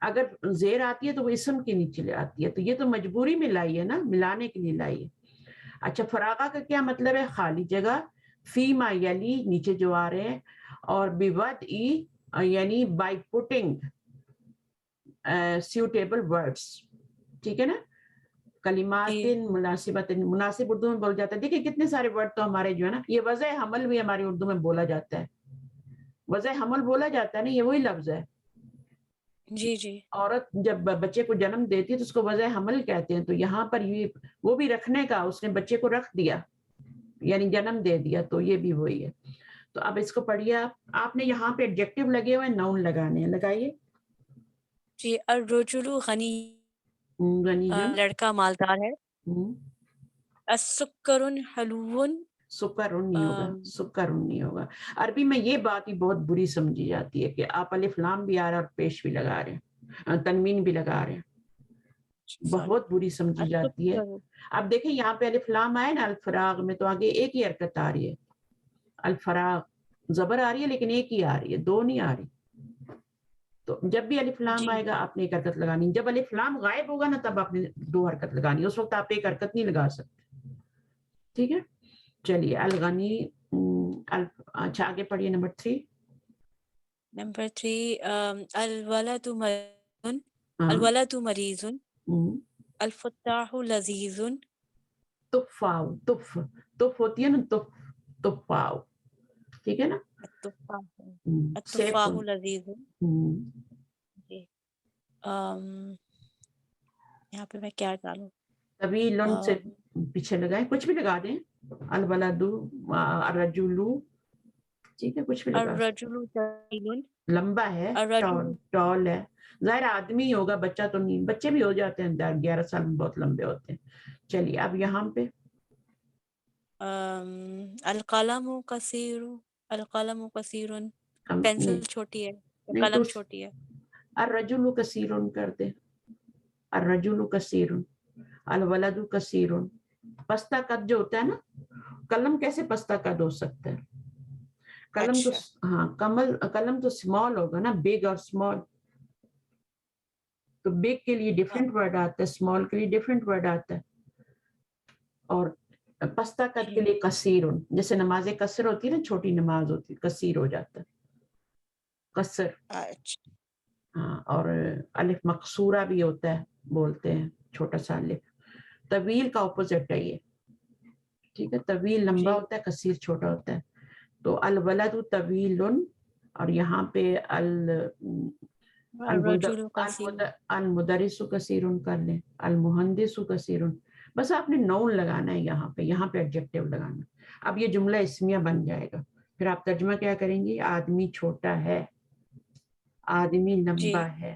A: اگر زیر آتی ہے تو وہ اسم کے نیچے لے آتی ہے, تو یہ تو مجبوری میں لائی ہے نا, ملانے کے لیے لائی ہے. اچھا, فراغہ کا کیا مطلب ہے؟ خالی جگہ. فی ما یلی نیچے جو آ رہے ہیں, اور بوضع یعنی بائی پٹنگ suitable words. ٹھیک ہے نا, کلمات مناسبت, مناسب اردو میں بول جاتا ہے. دیکھیں کتنے سارے ورڈ تو ہمارے جو ہے نا, یہ وضع حمل بھی ہماری اردو میں بولا جاتا ہے. وضع حمل بولا جاتا ہے نا, یہ وہی لفظ ہے.
J: جی جی.
A: عورت جب بچے کو جنم دیتی ہے تو اس کو وضع حمل کہتے ہیں. تو یہاں پر یہ وہ بھی رکھنے کا, اس نے بچے کو رکھ دیا یعنی جنم دے دیا, تو یہ بھی وہی ہے. تو اب اس کو پڑھیے آپ نے یہاں پہ ایڈجیکٹو لگے ہوئے, ناؤن لگانے ہیں, لگائیے.
J: جی, الرجل غنی, لڑکا مالدار ہے. السکر حلو,
A: سکرن نہیں ہوگا, سکرن نہیں ہوگا. عربی میں یہ بات ہی بہت بری سمجھی جاتی ہے کہ آپ الف لام بھی آ رہے ہیں اور پیش بھی لگا رہے ہیں, تنوین بھی لگا رہے ہیں. بہت بری سمجھی جاتی ہے. اب دیکھیں یہاں پہ الف لام آئے نا الفراغ میں, تو آگے ایک ہی حرکت آ رہی ہے. الفراغ زبر آ رہی ہے لیکن ایک ہی آ رہی ہے, 2 نہیں آ رہی. تو جب بھی الف لام آئے گا آپ نے ایک حرکت لگانی. جب الف لام غائب ہوگا نا تب آپ نے 2 حرکت لگانی, اس وقت آپ ایک حرکت نہیں لگا سکتے. ٹھیک ہے, چلیے. الغنی, اچھا آگے پڑھیے. نمبر 3.
J: نمبر 3, الولد مریض, الولد مریض, الفتاح لذیذ.
A: تفاؤ, تف ہوتی ہے نا, تفاؤ. ٹھیک ہے نا,
J: التفاح لذیذ. جی, یہاں پہ میں کیا ڈالوں؟
A: طویل سے پیچھے لگائیں, کچھ بھی لگا دیں. الولد, الرجل, ٹھیک ہے, کچھ بھی لگا.
J: الرجل طویل,
A: لمبا ہے, ٹال ہے. ظاہر آدمی ہوگا, بچہ تو نہیں. بچے بھی ہو جاتے ہیں 11 سال میں, بہت لمبے ہوتے ہیں. چلیے اب یہاں پہ
J: القلم کثیر, القلم کثیر, پینسل چھوٹی ہے, قلم چھوٹی ہے.
A: الرجل کثیر کر دے, الرجل کثیر, الولد کثیر. پستہ قد جو ہوتا ہے نا, قلم کیسے پستہ قد ہو سکتا ہے؟ قلم تو ہاں, قلم تو اسمال ہوگا نا, بگ اور اسمال. تو بگ کے لیے ڈیفرنٹ ورڈ آتا ہے, اسمال کے لیے ڈیفرنٹ ورڈ آتا ہے. اور پستہ قد کے لیے کثیر, جیسے نماز قصر ہوتی ہے نا, چھوٹی نماز ہوتی ہے, کثیر ہو جاتا ہے, قصر. ہاں, اور الف مقصورہ بھی ہوتا ہے, بولتے ہیں چھوٹا سا الف. طویل کا اپوزٹ ہے یہ. ٹھیک ہے, طویل لمبا ہوتا ہے, کثیر چھوٹا ہوتا ہے. تو الولد طویل, اور یہاں پہ المدرس کثیر کر لیں, المہندس کثیر. بس آپ نے نون لگانا ہے یہاں پہ, یہاں پہ ایڈجیکٹو لگانا. اب یہ جملہ اسمیہ بن جائے گا. پھر آپ ترجمہ کیا کریں گے؟ آدمی چھوٹا ہے, آدمی لمبا ہے,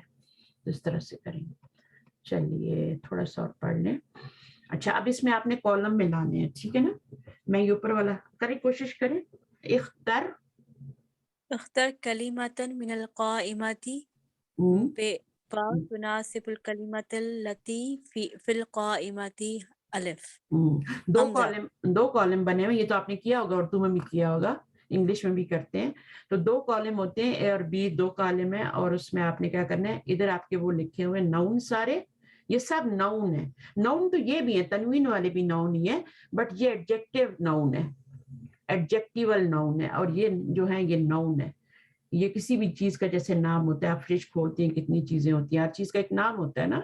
A: اس طرح سے کریں گے. چلیے تھوڑا سا اور پڑھ لیں. اچھا, اب اس میں آپ نے کالم میں لانے ہیں. ٹھیک ہے نا, میں یہ اوپر والا کریں, کوشش کریں. اختر
J: کلمۃ من القائمۃ تناسب الکلمۃ التي فی القائمۃ الف.
A: 2 کالم بنے ہوئے. یہ تو آپ نے کیا ہوگا, اردو میں بھی کیا ہوگا, انگلش میں بھی کرتے ہیں. تو 2 کالم ہوتے ہیں, اے اور بی 2 کالم ہیں. اور اس میں آپ نے کیا کرنا ہے, ادھر آپ کے وہ لکھے ہوئے ناؤن سارے, یہ سب ناؤن ہے. ناؤن تو یہ بھی ہے, تنوین والے بھی ناؤن ہی ہے, بٹ یہ ایڈجیکٹیو ناؤن ہے, ایڈجیکٹیول ناؤن ہے. اور یہ جو ہے یہ ناؤن ہے. یہ کسی بھی چیز کا جیسے نام ہوتا ہے, آپ فریج کھولتے ہیں کتنی چیزیں ہوتی ہیں, ہر چیز کا ایک نام ہوتا ہے نا.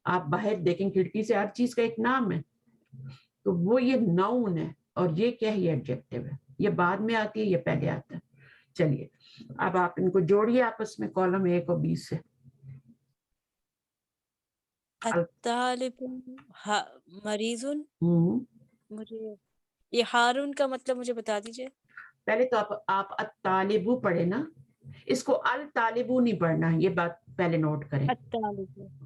A: آپ باہر دیکھیں کھڑکی سے, ہر چیز کا ایک نام ہے. تو وہ یہ ناؤن ہے, اور یہ کیا ہے, یہ ایڈجیکٹیو ہے. یہ بعد میں آتی ہے, یہ پہلے آتا ہے. چلیے اب آپ ان کو جوڑیے آپس میں, کالم 1 اور 20 سے.
J: الطالب مریض, مجھے یہ ہارون کا مطلب مجھے بتا دیجئے.
A: پہلے تو آپ الطالب پڑھے نا, اس کو الطالبو نہیں پڑھنا ہے, یہ بات پہلے نوٹ کریں.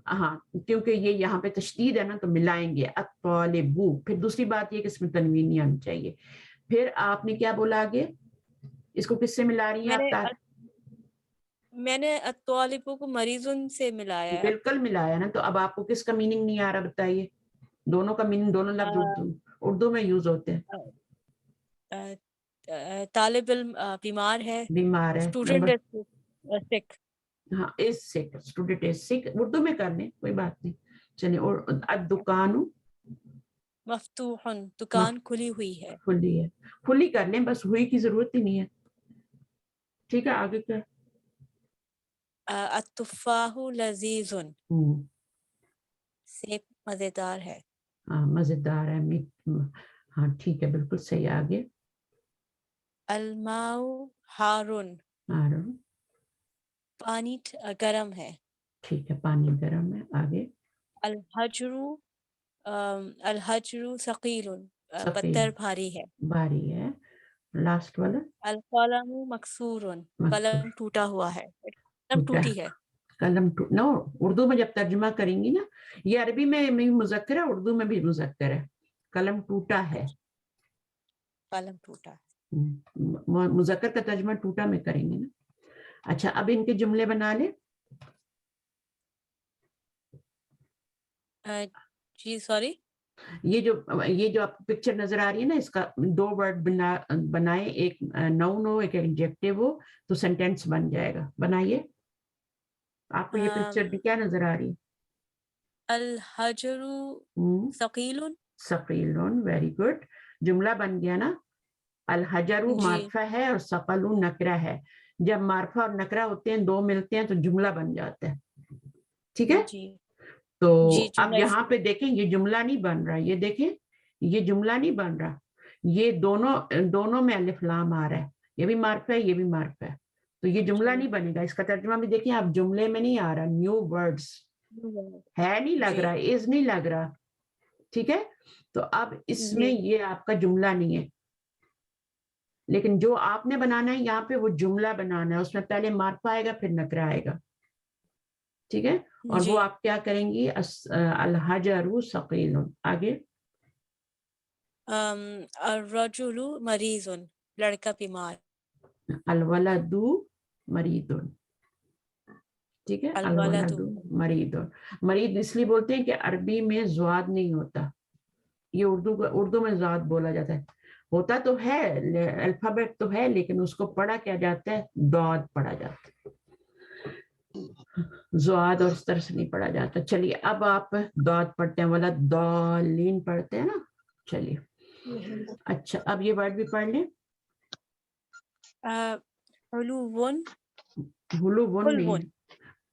A: ہاں کیونکہ یہ یہاں پہ تشدید ہے نا تو ملائیں گے الطالبو. پھر دوسری بات یہ کہ اس میں تنوین نہیں آنی چاہیے. پھر آپ نے کیا بولا آگے, اس کو کس سے ملا رہی ہیں آپ؟
J: میں نے الطالبو کو مریضن سے ملایا ہے.
A: بالکل ملایا نا. تو اب آپ کو کس کا میننگ نہیں آ رہا بتائیے؟ دونوں کا میننگ, دونوں لفظ اردو میں یوز ہوتے ہیں.
J: طالب علم بیمار ہے,
A: بیمار ہے,
J: اسٹوڈنٹ سک.
A: ہاں از سک, اسٹوڈنٹ از سک, اردو میں کر لیں کوئی بات نہیں. چلیں. اور الدکان
J: مفتوح, دکان کھلی ہوئی ہے.
A: کھلی ہے, کھلی کر لیں بس, ہوئی کی ضرورت ہی نہیں ہے. ٹھیک ہے آگے کیا؟
J: التفاح لذیذ, سیب مزیدار ہے.
A: ہاں مزیدار ہے, ہاں ٹھیک ہے بالکل صحیح. آگے
J: الماء حارن, پانی گرم ہے.
A: ٹھیک ہے پانی گرم ہے. آگے
J: الحجر ثقیل, پتھر بھاری ہے.
A: بھاری ہے. لاسٹ والا
J: القلم مکسور, قلم ٹوٹا ہوا ہے, قلم ٹوٹی ہے.
A: قلم نو اردو میں جب ترجمہ کریں گی نا, یہ عربی میں مذکر ہے, اردو میں بھی مذکر ہے. قلم ٹوٹا ہے,
J: قلم ٹوٹا ہے.
A: مذکر کا ترجمہ ٹوٹا میں کریں گے نا. اچھا اب ان کے جملے بنا لیں.
J: جی سوری,
A: یہ جو آپ کو پکچر نظر آ رہی ہے نا, اس کا 2 ورڈ بنائیں, ایک ناؤن ہو ایک ایڈجیکٹیو ہو, تو سینٹینس بن جائے گا. بنائیے. آپ کو یہ پکچر بھی کیا نظر آ رہی ہے؟
J: الحجر ثقیل.
A: ثقیل, ویری گڈ. جملہ بن گیا نا. الحجر معرفہ ہے اور ثقل نکرہ ہے. جب معرفہ اور نکرہ ہوتے ہیں, 2 ملتے ہیں تو جملہ بن جاتا ہے. ٹھیک ہے. تو اب یہاں پہ دیکھیں یہ جملہ نہیں بن رہا, یہ دیکھیں یہ جملہ نہیں بن رہا. یہ دونوں میں الف لام آ رہا ہے, یہ بھی معرفہ ہے یہ بھی معرفہ ہے, تو یہ جملہ نہیں بنے گا. اس کا ترجمہ بھی دیکھیں آپ, جملے میں نہیں آ رہا, نیو ورڈز ہے نہیں لگ رہا, از نہیں لگ رہا. ٹھیک ہے. تو اب اس میں یہ آپ کا جملہ نہیں ہے, لیکن جو آپ نے بنانا ہے یہاں پہ وہ جملہ بنانا ہے. اس میں پہلے معرفہ آئے گا پھر نکرہ آئے گا. ٹھیک ہے. اور وہ آپ کیا کریں گی؟ الحجر ثقیل. آگے
J: الرجل مریض, لڑکا بیمار.
A: الولد مرید. ٹھیک ہے. الولد مرید. مرید اس لیے بولتے ہیں کہ عربی میں زواد نہیں ہوتا, یہ اردو میں زواد بولا جاتا ہے. ہوتا تو ہے, الفابیٹ تو ہے, لیکن اس کو پڑھا کیا جاتا ہے؟ ضاد پڑھا جاتا ہے, زواد اور اس طرح سے نہیں پڑھا جاتا. چلیے اب آپ ضاد پڑھتے ہیں, والا ضالین پڑھتے ہیں نا. چلیے اچھا اب یہ ورڈ بھی پڑھ لیں.
J: حلوون,
A: حلوون,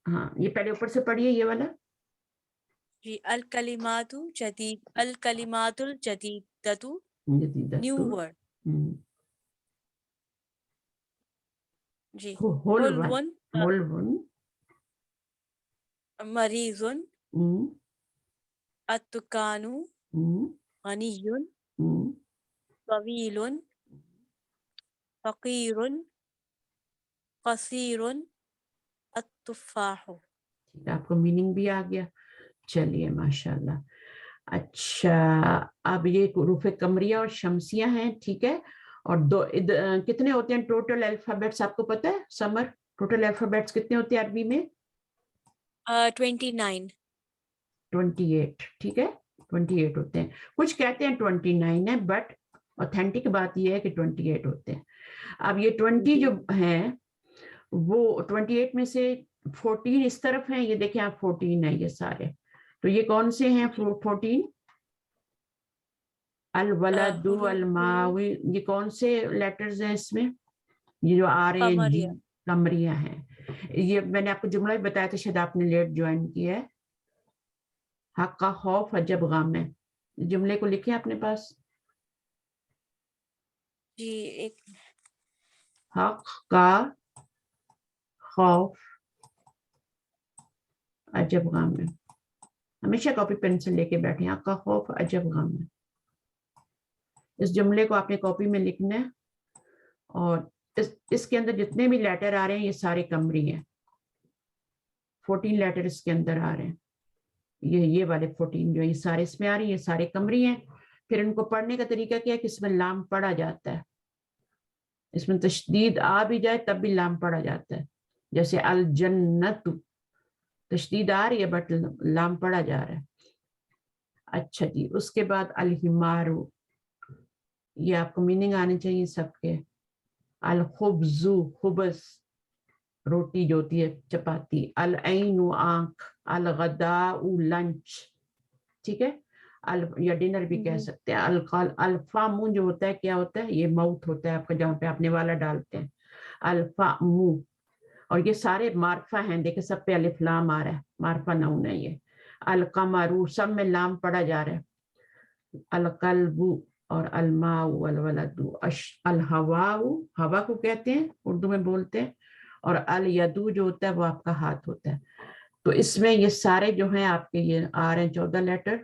A: ہاں یہ پہلے اوپر سے پڑھیے یہ والا.
J: جی. الکلمات جدید, الکلمات الجدیدۃ, نیو ورڈ. جی. حلوون, مریض, الدکان, غنی, طویل, فقیر, قصیر, التفاح.
A: آپ کو میننگ بھی آ گیا. چلیے ماشاءاللہ. اچھا اب یہ حروف قمریہ اور شمسیہ ہیں. ٹھیک ہے. اور کتنے ہوتے ہیں ٹوٹل الفابیٹس آپ کو پتہ ہے؟ سمر ٹوٹل الفابیٹس کتنے ہوتے ہیں عربی میں؟
J: 29.
A: 28. ٹھیک ہے. 28 ہوتے ہیں. کچھ کہتے ہیں 29 ہے, بٹ اوتھینٹک بات یہ ہے کہ 28 ہوتے ہیں. اب یہ 20 جو ہیں وہ 28 میں سے 14 اس طرف ہیں, یہ دیکھیں آپ 14 ہیں یہ سارے. تو یہ کون سے ہیں 14؟ الولد, الماوی, یہ کون سے لیٹرز ہیں اس میں؟ یہ جو آ رہے ہیں جی قمریہ ہیں. یہ میں نے آپ کو جملہ بھی بتایا تھا, شاید آپ نے لیٹ جوائن کیا ہے. حق کا خوف عجب غم ہے. جملے کو لکھیں اپنے پاس.
J: جی ایک.
A: حق کا خوف عجب غم ہے. ہمیشہ کاپی پینسل لے کے بیٹھے. حق کا خوف عجب غم ہے. اس جملے کو آپ نے کاپی میں لکھنا ہے اور اس کے اندر جتنے بھی لیٹر آ رہے ہیں یہ سارے قمری ہیں. 14 لیٹر اس کے اندر آ رہے ہیں. یہ والے 14 جو یہ سارے اس میں آ رہی ہیں یہ سارے قمری ہیں. پھر ان کو پڑھنے کا طریقہ کیا ہے کہ اس میں لام پڑھا جاتا ہے. اس میں تشدید آ بھی جائے تب بھی لام پڑھا جاتا ہے. جیسے الجنت تشدید آ رہی ہے بٹ لام پڑھا جا رہا ہے. اچھا جی اس کے بعد الحمارو یہ آپ کو میننگ آنے چاہیے سب کے. الخبزو خبز روٹی جو ہوتی ہے چپاتی. العین آنکھ. الغداء لنچ ٹھیک ہے یا ڈنر بھی کہہ سکتے ہیں. الفامو جو ہوتا ہے کیا ہوتا ہے یہ موت ہوتا ہے آپ کا جہاں پہ آپ نوالا ڈالتے ہیں. الفامو اور یہ سارے معرفہ ہیں دیکھیں سب پہ الف لام آ رہا ہے معرفہ نون ہے یہ. القمرو سب میں لام پڑا جا رہا ہے. القلب اور الماء والولد. الہواء ہوا کو کہتے ہیں اردو میں بولتے ہیں. اور الیدو جو ہوتا ہے وہ آپ کا ہاتھ ہوتا ہے. تو اس میں یہ سارے جو ہیں آپ کے یہ آ رہے ہیں 14 لیٹر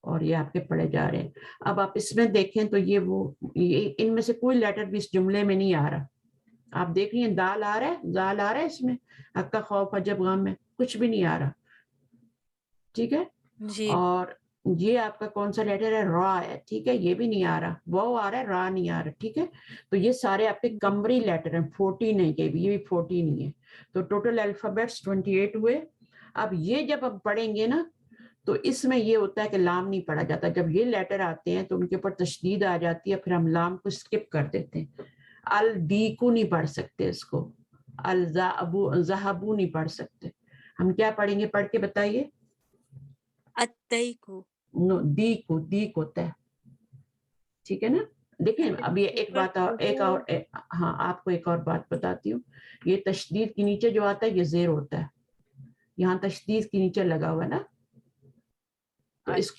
A: اور یہ آپ کے پڑھے جا رہے ہیں. اب آپ اس میں دیکھیں تو یہ ان میں سے کوئی لیٹر بھی اس جملے میں نہیں آ رہا. آپ دیکھ رہی ہیں دال آ رہا ہے زال آ رہا ہے اس میں. حق خوف عجب غم میں کچھ بھی نہیں آ رہا. ٹھیک ہے
J: جی
A: اور یہ آپ کا کون سا لیٹر ہے را ہے. ٹھیک ہے یہ بھی نہیں آ رہا. وہ آ رہا ہے را نہیں آ رہا. ٹھیک ہے تو یہ سارے آپ کے قمری لیٹر ہیں. 14 ہے یہ بھی 14 ہی ہے. تو ٹوٹل الفابیٹس 28 ہوئے. اب یہ جب ہم پڑھیں گے نا تو اس میں یہ ہوتا ہے کہ لام نہیں پڑھا جاتا. جب یہ لیٹر آتے ہیں تو ان کے اوپر تشدید آ جاتی ہے پھر ہم لام کو اسکپ کر دیتے ہیں. الدیکو نہیں پڑھ سکتے اس کو. الذهبو نہیں پڑھ سکتے. ہم کیا پڑھیں گے پڑھ کے بتائیے.
J: اتیکو
A: نو دیک ہوتا ہے. ٹھیک ہے نا. دیکھیں اب یہ ایک بات اور ہاں آپ کو ایک اور بات بتاتی ہوں. یہ تشدید کے نیچے جو آتا ہے یہ زیر ہوتا ہے. یہاں تشدید کے نیچے لگا ہوا نا تو اس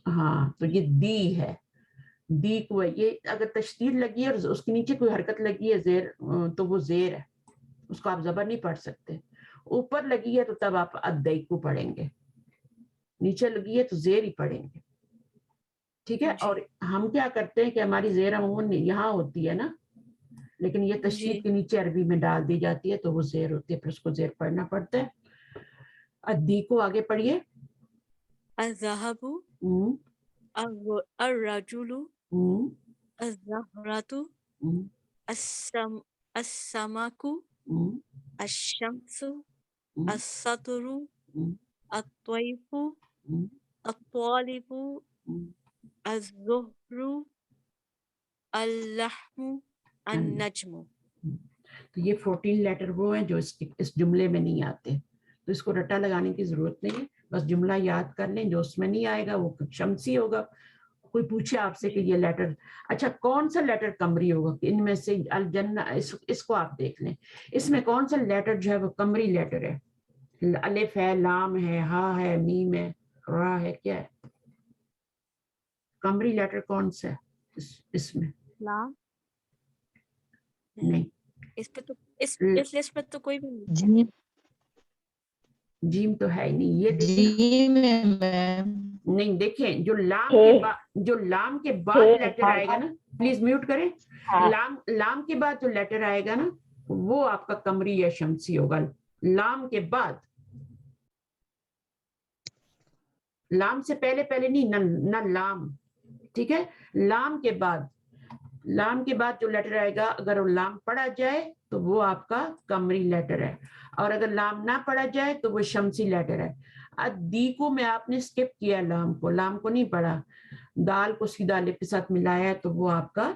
A: ہاں تو یہ دی ہے. دی کو یہ اگر تشدید لگی ہے اور اس کے نیچے کوئی حرکت لگی ہے زیر تو وہ زیر ہے. اس کو آپ زبر نہیں پڑھ سکتے. اوپر لگی ہے تو تب آپ ادئی کو پڑھیں گے. نیچے لگی ہے تو زیر ہی پڑھیں گے. ٹھیک ہے اور ہم کیا کرتے ہیں کہ ہماری زیر عموماً یہاں ہوتی ہے نا لیکن یہ تشدید کے نیچے عربی میں ڈال دی جاتی ہے تو وہ زیر ہوتی ہے پھر اس کو زیر پڑھنا پڑتا ہے. ادی کو آگے پڑھیے.
J: الذهب الرجل الزهرة السمك الشمس السطر الطيف الطالب الزهر اللحم النجم.
A: تو یہ 14 لیٹر وہ ہیں جو اس جملے میں نہیں آتے. تو اس کو رٹا لگانے کی ضرورت نہیں ہے. بس جملہ یاد کر لیں. جو اس میں نہیں آئے گا وہ شمسی ہوگا. کوئی پوچھے آپ سے کہ یہ لیٹر اچھا کون سا لیٹر قمری ہوگا ان میں سے. الجنہ اس کو آپ دیکھ لیں. اس میں کون سا لیٹر جو ہے وہ قمری لیٹر ہے. الف ہے لام ہے ہا ہے میم ہے را ہے کیا ہے. قمری لیٹر کون سا ہے اس میں.
J: لام
A: نہیں
J: اس پہ تو اس لسٹ میں تو کوئی بھی نہیں.
A: جیم تو ہے ہی نہیں. یہ نہیں دیکھیں جو لام کے بعد لیٹر آئے گا نا پلیز میوٹ کریں. لام کے بعد جو لیٹر آئے گا نا وہ آپ کا قمری یا شمسی ہوگا. لام کے بعد لام سے پہلے نہیں نہ لام. ٹھیک ہے لام کے بعد جو لیٹر آئے گا اگر وہ لام پڑھا جائے تو وہ آپ کا قمری لیٹر ہے اور اگر لام نہ پڑھا جائے تو وہ شمسی لیٹر ہے. ادیکو میں آپ نے اسکپ کیا لام کو نہیں پڑھا. دال کو سیدھا الف کے ساتھ ملایا ہے تو وہ آپ کا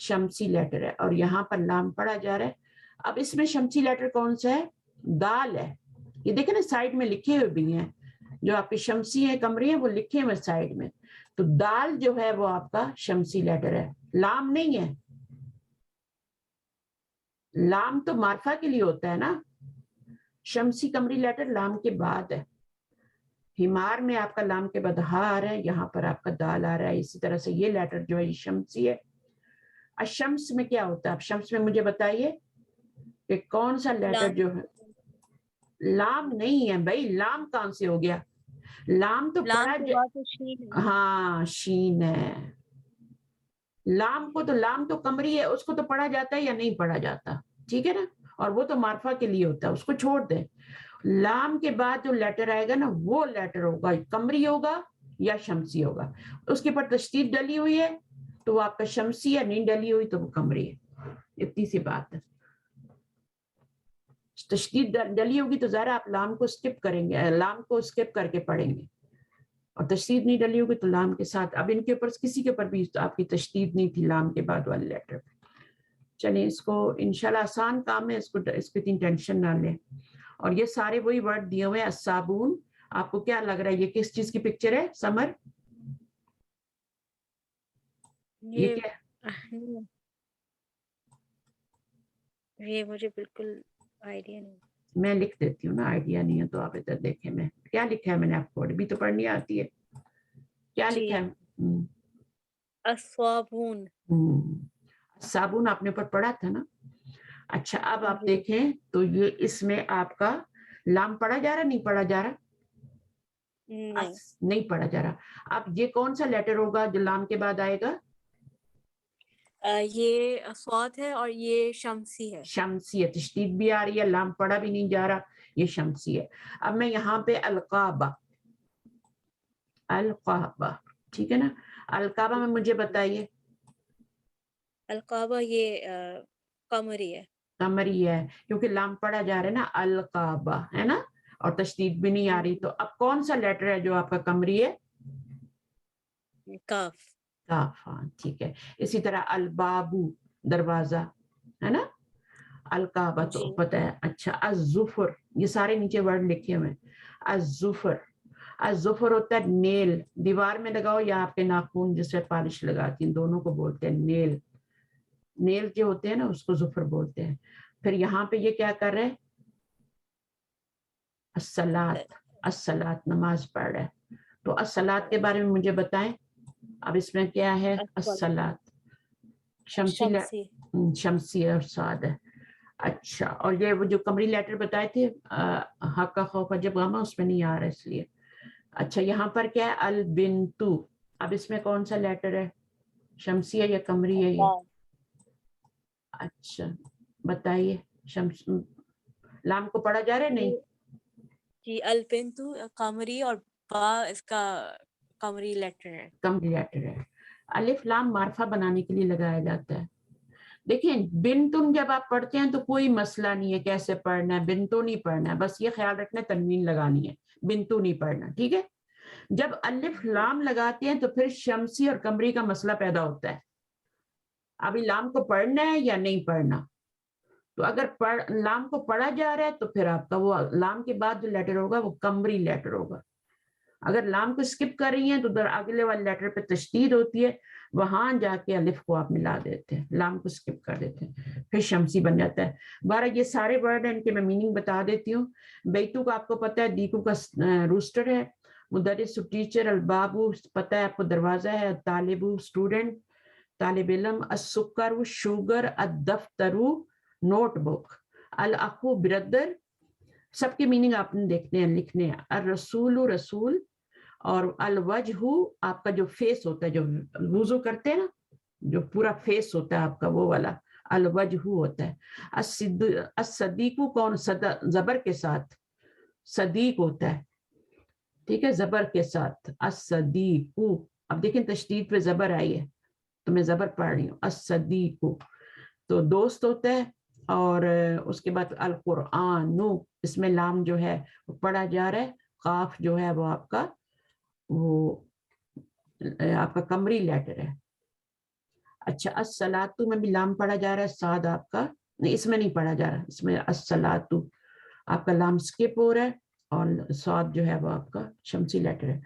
A: شمسی لیٹر ہے اور یہاں پر لام پڑھا جا رہا ہے. اب اس میں شمسی لیٹر کون سا ہے. دال ہے. یہ دیکھیں نا سائڈ میں لکھے ہوئے بھی ہیں جو آپ کی شمسی ہیں قمری ہیں وہ لکھے ہوئے سائڈ میں. تو دال جو ہے وہ آپ کا شمسی لیٹر ہے. لام نہیں ہے. لام تو معرفہ کے لیے ہوتا ہے نا. شمسی قمری لیٹر لام کے بعد ہے. ہمار میں آپ کا لام کے بعد ہا آ رہا ہے. یہاں پر آپ کا دال آ رہا ہے. اسی طرح سے یہ لیٹر جو ہے یہ شمسی ہے. الشمس میں کیا ہوتا ہے. اب شمس میں مجھے بتائیے کہ کون سا لیٹر جو ہے. لام نہیں ہے بھائی. لام کہاں سے ہو گیا. لام تو پڑھا
J: ہاں شین
A: ہاں شین ہے. لام کو تو لام تو قمری ہے، اس کو تو پڑھا جاتا ہے یا نہیں پڑھا جاتا، ٹھیک ہے نا، اور وہ تو معرفہ کے لیے ہوتا ہے، اس کو چھوڑ دیں. لام کے بعد جو لیٹر آئے گا نا وہ لیٹر ہوگا قمری ہوگا یا شمسی ہوگا. اس کے اوپر تشدید ڈلی ہوئی ہے تو وہ آپ کا شمسی ہے، نہیں ڈلی ہوئی تو وہ قمری ہے. اتنی سی بات ہے. تشدید ڈلی ہوگی تو ظاہر آپ لام کو اسکپ کریں گے، لام کو اسکپ کر کے پڑھیں گے، اور تشدید نہیں ڈلی ہوگی تو لام کے ساتھ. اب ان کے اوپر کسی کے اوپر بھی آپ کی تشدید نہیں تھی لام کے بعد والے لیٹر پہ. چلیں اس کو انشاءاللہ آسان کام ہے، اس کو اتنی ٹینشن نہ لیں. اور یہ سارے وہی ورڈ دیے ہوئے ہیں. الصابون، آپ کو کیا لگ رہا ہے یہ کس چیز کی پکچر ہے سمر؟ یہ کیا؟
J: یہ مجھے بالکل آئیڈیا نہیں.
A: میں لکھ دیتی ہوں نا، آئیڈیا نہیں ہے تو آپ ادھر دیکھیں. میں کیا لکھا ہے میں نے آپ کو ابھی تو پڑھنی آتی ہے. کیا لکھا ہے؟
J: الصابون.
A: صابن آپ نے اوپر پڑھا تھا نا. اچھا اب آپ دیکھیں تو یہ اس میں آپ کا لام پڑھا جا رہا نہیں پڑھا جا رہا؟ نہیں پڑھا جا رہا. اب یہ کون سا لیٹر ہوگا جو لام کے بعد آئے گا؟
J: یہ صاد ہے اور یہ شمسی ہے.
A: شمسی ہے، تشدید بھی آ رہی ہے، لام پڑھا بھی نہیں جا رہا، یہ شمسی ہے. اب میں یہاں پہ القابہ، القابہ ٹھیک ہے نا. القابہ میں مجھے بتائیے.
J: القابہ یہ قمری ہے.
A: قمری ہے کیونکہ لام پڑھا جا رہا ہے نا، القابہ ہے نا، اور تشدید بھی نہیں آ رہی. تو اب کون سا لیٹر ہے جو آپ کا قمری ہے؟
J: کاف.
A: کاف، ہاں ٹھیک ہے. اسی طرح البابو، دروازہ ہے نا. القابہ تو پتہ ہے. اچھا الظفر، یہ سارے نیچے ورڈ لکھے ہوئے ہیں. الظفر، الظفر ہوتا ہے نیل. دیوار میں لگاؤ یا آپ کے ناخون جس سے پالش لگاتی ہیں، دونوں کو بولتے ہیں نیل. نیل جو ہوتے ہیں نا اس کو ظفر بولتے ہیں. پھر یہاں پہ یہ کیا کر رہے ہیں؟ الصلاۃ، الصلاۃ نماز پڑھ رہے ہیں. تو الصلاۃ کے بارے میں مجھے بتائیں. اب اس میں کیا ہے؟ الصلاۃ شمسی، شمسی اور صاد ہے. اچھا اور یہ وہ جو قمری لیٹر بتائے تھے حق کا خوف جب غم، اس میں نہیں آ رہا اس لیے. اچھا یہاں پر کیا ہے؟ البنتو. اب اس میں کون سا لیٹر ہے؟ شمسی ہے یا قمری ہے یہ؟ اچھا بتائیے. شمس، لام کو پڑھا جا رہا ہے نہیں؟
J: جی البنتو قمری اور با اس کا قمری لیٹر ہے.
A: قمری لیٹر ہے. الف لام معرفہ بنانے کے لیے لگایا جاتا ہے. دیکھیں بنتن جب آپ پڑھتے ہیں تو کوئی مسئلہ نہیں ہے کیسے پڑھنا ہے، بنتو نہیں پڑھنا ہے، بس یہ خیال رکھنا ہے تنوین لگانی ہے، بنتو نہیں پڑھنا، ٹھیک ہے. جب الف لام لگاتے ہیں تو پھر شمسی اور قمری کا مسئلہ پیدا ہوتا ہے. ابھی لام کو پڑھنا ہے یا نہیں پڑھنا. تو اگر لام کو پڑھا جا رہا ہے تو پھر آپ کا وہ لام کے بعد جو لیٹر ہوگا وہ قمری لیٹر ہوگا. اگر لام کو اسکپ کر رہی ہیں تو ادھر اگلے والے لیٹر پہ تشدید ہوتی ہے، وہاں جا کے الف کو آپ ملا دیتے ہیں، لام کو اسکپ کر دیتے ہیں، پھر شمسی بن جاتا ہے. بارہ یہ سارے ورڈ ہیں، ان کے میں میننگ بتا دیتی ہوں. بیتو کا آپ کو پتہ ہے دیکو کا روسٹر ہے، مدرس ٹیچر، البابو پتہ ہے آپ کو دروازہ ہے، طالبو اسٹوڈنٹ، طالب علم، السکر شوگر، الدفتر نوٹ بک، الاخو بردر. سب کے میننگ آپ نے دیکھنے ہیں لکھنے ہیں. الرسول رسول، اور الوجہ آپ کا جو فیس ہوتا ہے، جو وضو کرتے ہیں نا جو پورا فیس ہوتا ہے آپ کا وہ والا الوجہ ہوتا ہے. الصدیق کون؟ زبر کے ساتھ صدیق ہوتا ہے، ٹھیک ہے، زبر کے ساتھ الصدیق. اب دیکھیں تشدید پہ زبر آئی ہے تو میں زبر پڑھ رہی ہوں. الصدیق تو دوست ہوتا ہے. اور اس کے بعد القرآن، اس میں لام جو ہے وہ پڑھا جا رہا ہے، قاف جو ہے وہ آپ کا قمری لیٹر ہے. اچھا الصلاۃ میں بھی لام پڑھا جا رہا ہے، صاد آپ کا نہیں، اس میں نہیں پڑھا جا رہا، اس میں الصلاۃ آپ کا لام اسکپ ہو رہا ہے اور صاد جو ہے وہ آپ کا شمسی لیٹر ہے.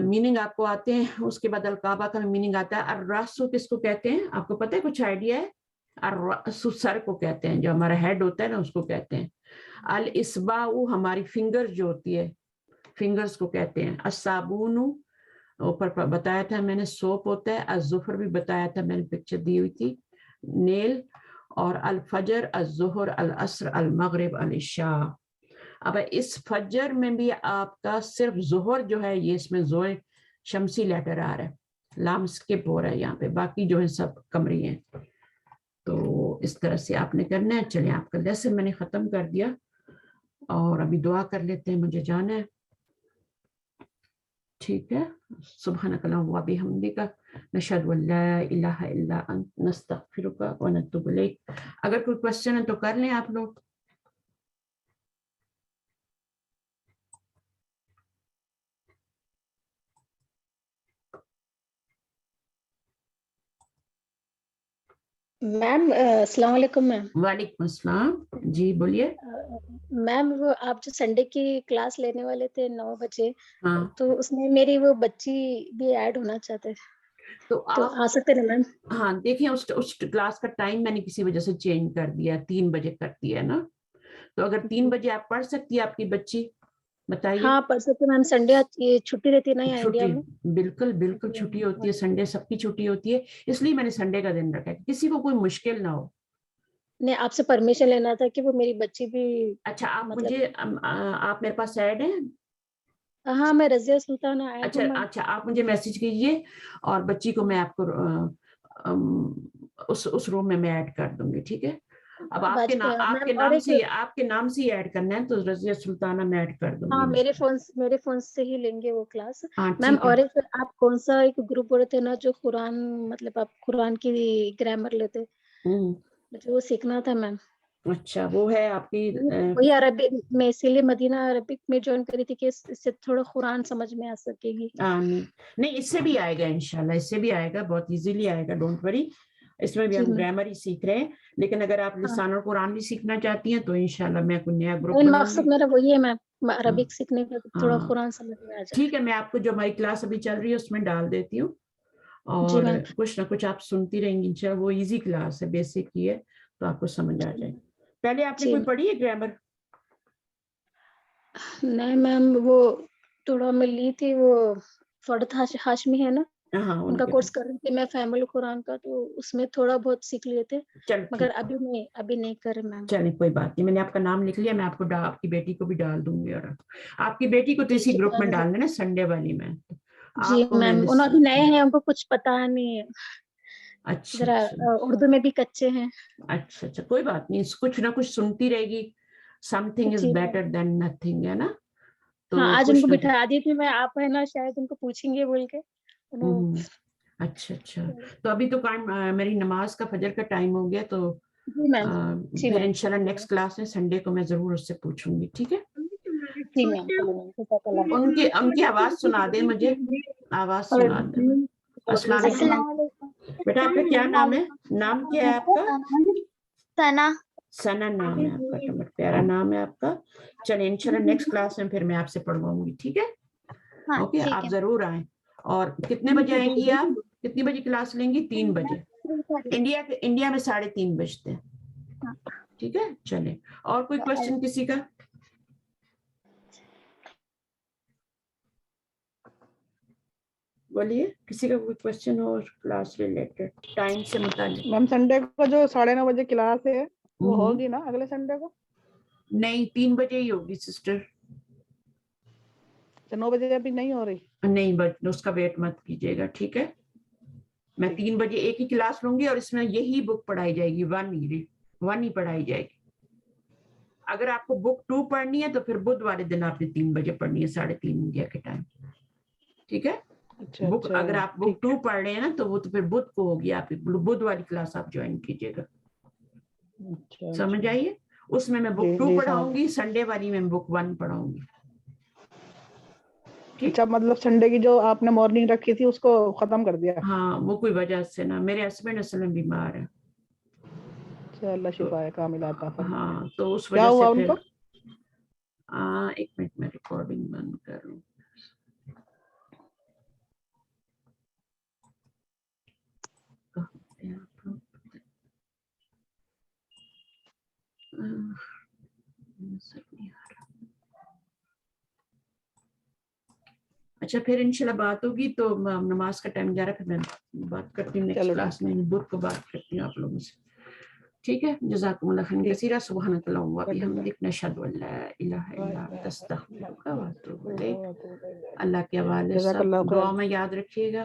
A: میننگ آپ کو آتے ہیں. اس کے بعد القابہ کا میننگ آتا ہے. الرأس کس کو کہتے ہیں آپ کو پتہ ہے؟ کچھ آئیڈیا ہے؟ الرأس سر کو کہتے ہیں، جو ہمارا ہیڈ ہوتا ہے نا اس کو کہتے ہیں. الاصبع ہماری فنگر جو ہوتی ہے، فنگرز کو کہتے ہیں. الصابون اوپر بتایا تھا میں نے سوپ ہوتا ہے. الظفر بھی بتایا تھا میں نے، پکچر دی ہوئی تھی، نیل. اور الفجر، الظہر، العصر، المغرب، العشاء. اب اس فجر میں بھی آپ کا صرف ظہر جو ہے یہ اس میں زوئے شمسی لیٹر آ رہا ہے. لام اسکپ ہو رہا ہے یہاں پہ، باقی جو ہے سب قمری ہیں. تو اس طرح سے آپ نے کرنا ہے. چلیں آپ کا لیسن میں نے ختم کر دیا اور ابھی دعا کر لیتے ہیں، مجھے جانا ہے. ٹھیک ہے. سبحانک اللہم و بحمدک نشہد ان لا الہ الا انت نستغفرک و نتوب الیک. اگر کوئی کوشچن ہے تو کر لیں آپ لوگ.
K: میم السلام علیکم میم.
A: وعلیکم السلام. جی بولیے.
K: میم وہ آپ جو سنڈے کی کلاس لینے والے تھے 9 بجے،
A: ہاں
K: تو اس میں میری وہ بچی بھی ایڈ ہونا چاہتے
A: تو
K: تو
A: آپ
K: آ سکتے نا میم؟
A: ہاں دیکھیں اس کلاس کا ٹائم میں نے کسی وجہ سے چینج کر دیا، 3 بجے کر دیا ہے نا. تو اگر 3 بجے آپ پڑھ سکتی ہے آپ کی بچی، بتائیے.
K: ہاں پڑھ سکتے میم. سنڈے چھٹی رہتی ہے نا یہاں انڈیا
A: چھٹی
K: میں.
A: بالکل بالکل چھٹی ہوتی ہے، سنڈے سب کی چھٹی ہوتی ہے، اس لیے میں نے سنڈے کا دن رکھا ہے کسی کو کوئی مشکل نہ ہو.
K: نہیں آپ سے پرمیشن لینا تھا کہ وہ میری بچی بھی.
A: اچھا آپ
K: مطلب
A: مجھے آپ میرے پاس ایڈ ہیں؟
K: ہاں میں رضیہ سلطانہ ایڈ
A: اچھا
K: ہوں میم.
A: اچھا آپ مجھے میسج کیجیے اور بچی کو میں آپ کو اس روم میں ایڈ کر دوں گی. ٹھیک ہے. اب آپ کے
K: میم اور ایک
A: نام سے ہی ایڈ کرنا ہے تو رضیہ سلطانہ میں ایڈ کر دوں
K: ہاں
A: گی.
K: میرے فون سے ہی لیں گے وہ کلاس.
A: ہاں
K: میم
A: ٹھیک ہے.
K: اور ایک آپ کون سا ایک گروپ بول رہے تھے نا جو قرآن، مطلب آپ قرآن کی گرامر لیتے، مجھے وہ سیکھنا تھا میم.
A: اچھا وہ ہے آپ کی
K: وہی عربک میں اسی لیے مدینہ عربک میں جوائن کری تھی کہ اس سے تھوڑا قرآن سمجھ میں آ سکے گی.
A: آمین. نہیں اس سے بھی آئے گا انشاءاللہ، اس سے بھی آئے گا، بہت ایزیلی آئے گا، ڈونٹ وری. اس میں بھی
K: جی
A: ہم
K: میم.
A: گرامر ہی سیکھ رہے ہیں، لیکن اگر آپ
K: ہاں
A: لسان القرآن بھی سیکھنا چاہتی ہیں تو انشاءاللہ میں کوئی نیا گروپ
K: مین
A: بناؤں گی.
K: مقصد میرا وہی ہے میم،
A: ہاں
K: عربک سیکھنے کا تھوڑا
A: ہاں
K: قرآن سمجھ میں آ جائے.
A: ٹھیک ہے. میں آپ کو جو ہماری کلاس ابھی چل رہی ہے اس میں ڈال دیتی ہوں
K: جی
A: اور
K: میم.
A: کچھ نہ کچھ آپ سنتی رہیں گی انشاءاللہ. وہ ایزی کلاس ہے، بیسک کی ہے، تو آپ کو سمجھ آ جائے. پہلے آپ نے
K: جی
A: کوئی پڑھی ہے گرامر؟
K: نہیں میم وہ تھوڑا میں لی تھی، وہ فرد ہاشمی ہے نا،
A: ہاں
K: ان
A: ان
K: کا
A: کے
K: کورس کر رہی تھی میں فہم القرآن کا، تو اس میں تھوڑا بہت سیکھ لیے تھے،
A: چل
K: مگر
A: ٹھیک ہے.
K: ابھی نہیں کرے میم.
A: چلیں کوئی بات نہیں، میں نے آپ کا نام لکھ لیا. میں آپ کو آپ کی بیٹی کو بھی ڈال دوں گی، اور آپ کی بیٹی کو تو
K: جی
A: اسی گروپ میں
K: جی
A: ڈال دینا سنڈے والی میں.
K: جی
A: آپ کو میں
K: میم. انہوں ابھی نئے ہیں، ان کو کچھ پتا نہیں ہے،
A: اچھا
K: ذرا
A: اچھا
K: اردو میں بھی کچے ہیں.
A: اچھا اچھا کوئی بات نہیں، کچھ نہ کچھ سنتی رہے گی. سم تھنگ از
K: جی میم.
A: بیٹر دین نتھنگ، ہے نا.
K: ہاں
A: تو
K: آج ان کو
A: کچھ نہ
K: بٹھا دی تھی میں، آپ ہے نا شاید ان کو پوچھیں گے بول کے.
A: اچھا اچھا. تو ابھی تو میری نماز کا فجر کا ٹائم ہو گیا، تو
K: جی میم. جی
A: پھر
K: میم.
A: انشاءاللہ نیکسٹ کلاس میں سنڈے کو میں ضرور اس سے پوچھوں گی. ٹھیک ہے.
K: جی میم. چلو میم. جزاک اللہ
A: ان کی آواز سنا دیں مجھے، آواز
K: خیر.
A: سنا دیں. السلام علیکم.
C: السلام علیکم.
A: بیٹا آپ کا کیا نام ہے؟ نام کیا ہے آپ کا؟
C: ثنا.
A: ثنا نام ہے آپ کا. تو بہت پیارا نام ہے آپ کا. چلیں انشاءاللہ نیکسٹ کلاس میں پھر میں آپ سے پڑھواؤں گی. ٹھیک ہے.
C: ہاں
A: اوکے
C: ٹھیک
A: آپ
C: ہے.
A: ضرور آئیں. اور کتنے بجے آئیں گی آپ؟ کتنی بجے کلاس لیں گی؟ 3 بجے. انڈیا میں 3:30 بجتے ہیں. ٹھیک ہے. چلیں اور کوئی کوشچن کسی کا؟ بولیے کسی کا کوئی کوشچن ہو کلاس ریلیٹڈ ٹائم سے متعلق.
G: میم سنڈے کو جو 9:30 بجے کلاس ہے وہ ہوگی نا اگلے سنڈے کو؟
A: نہیں 3 بجے ہی ہوگی سسٹر.
G: 9 بجے ابھی نہیں ہو رہی؟
A: نہیں اس کا ویٹ مت کیجیے گا. ٹھیک ہے. میں 3 بجے ایک ہی کلاس لوں گی اور اس میں یہی بک پڑھائی جائے گی، 1 ہی پڑھائی جائے گی. اگر آپ کو بک 2 پڑھنی ہے تو پھر بدھ والے دن آپ نے 3 بجے پڑھنی ہے، 3:30 انڈیا کے ٹائم. ٹھیک ہے. بک اگر آپ بک 2 پڑھ رہے ہیں نا تو وہ تو پھر بدھ کو ہوگی، آپ بدھ والی کلاس آپ جوائن کیجیے گا. سمجھ آئیے. اس میں بک 2 پڑھاؤں گی، سنڈے والی میں بک 1 پڑھاؤں گی.
G: اچھا مطلب سنڈے کی جو آپ نے مارننگ رکھی تھی اس کو ختم کر دیا؟
A: ہاں وہ کوئی وجہ سے نا، میرے ہسبینڈ اصل میں بیمار ہے.
G: اللہ شفا کاملہ عطا فرمائے.
A: ہاں تو اس
G: کیا
A: وجہ سے
G: ہوا ان
A: پھر
G: کو؟
A: 1 منٹ میں ریکارڈنگ بند کروں. اچھا پھر انشاءاللہ بات ہوگی. تو نماز کا ٹائم جا رہا ہے، پھر میں بات کرتی ہوں نیکسٹ کلاس میں، بدھ کو بات کرتی ہوں آپ لوگوں سے. ٹھیک ہے. جزاکم اللہ خیرا کثیرا. سبحانک اللہم و بحمدک نشہد ان لا الہ الا انت نستغفرک و نتوب الیک. اللہ کے حوالے
G: جزاک
A: سب
G: اللہ خیر.
A: دعا میں یاد رکھیے گا.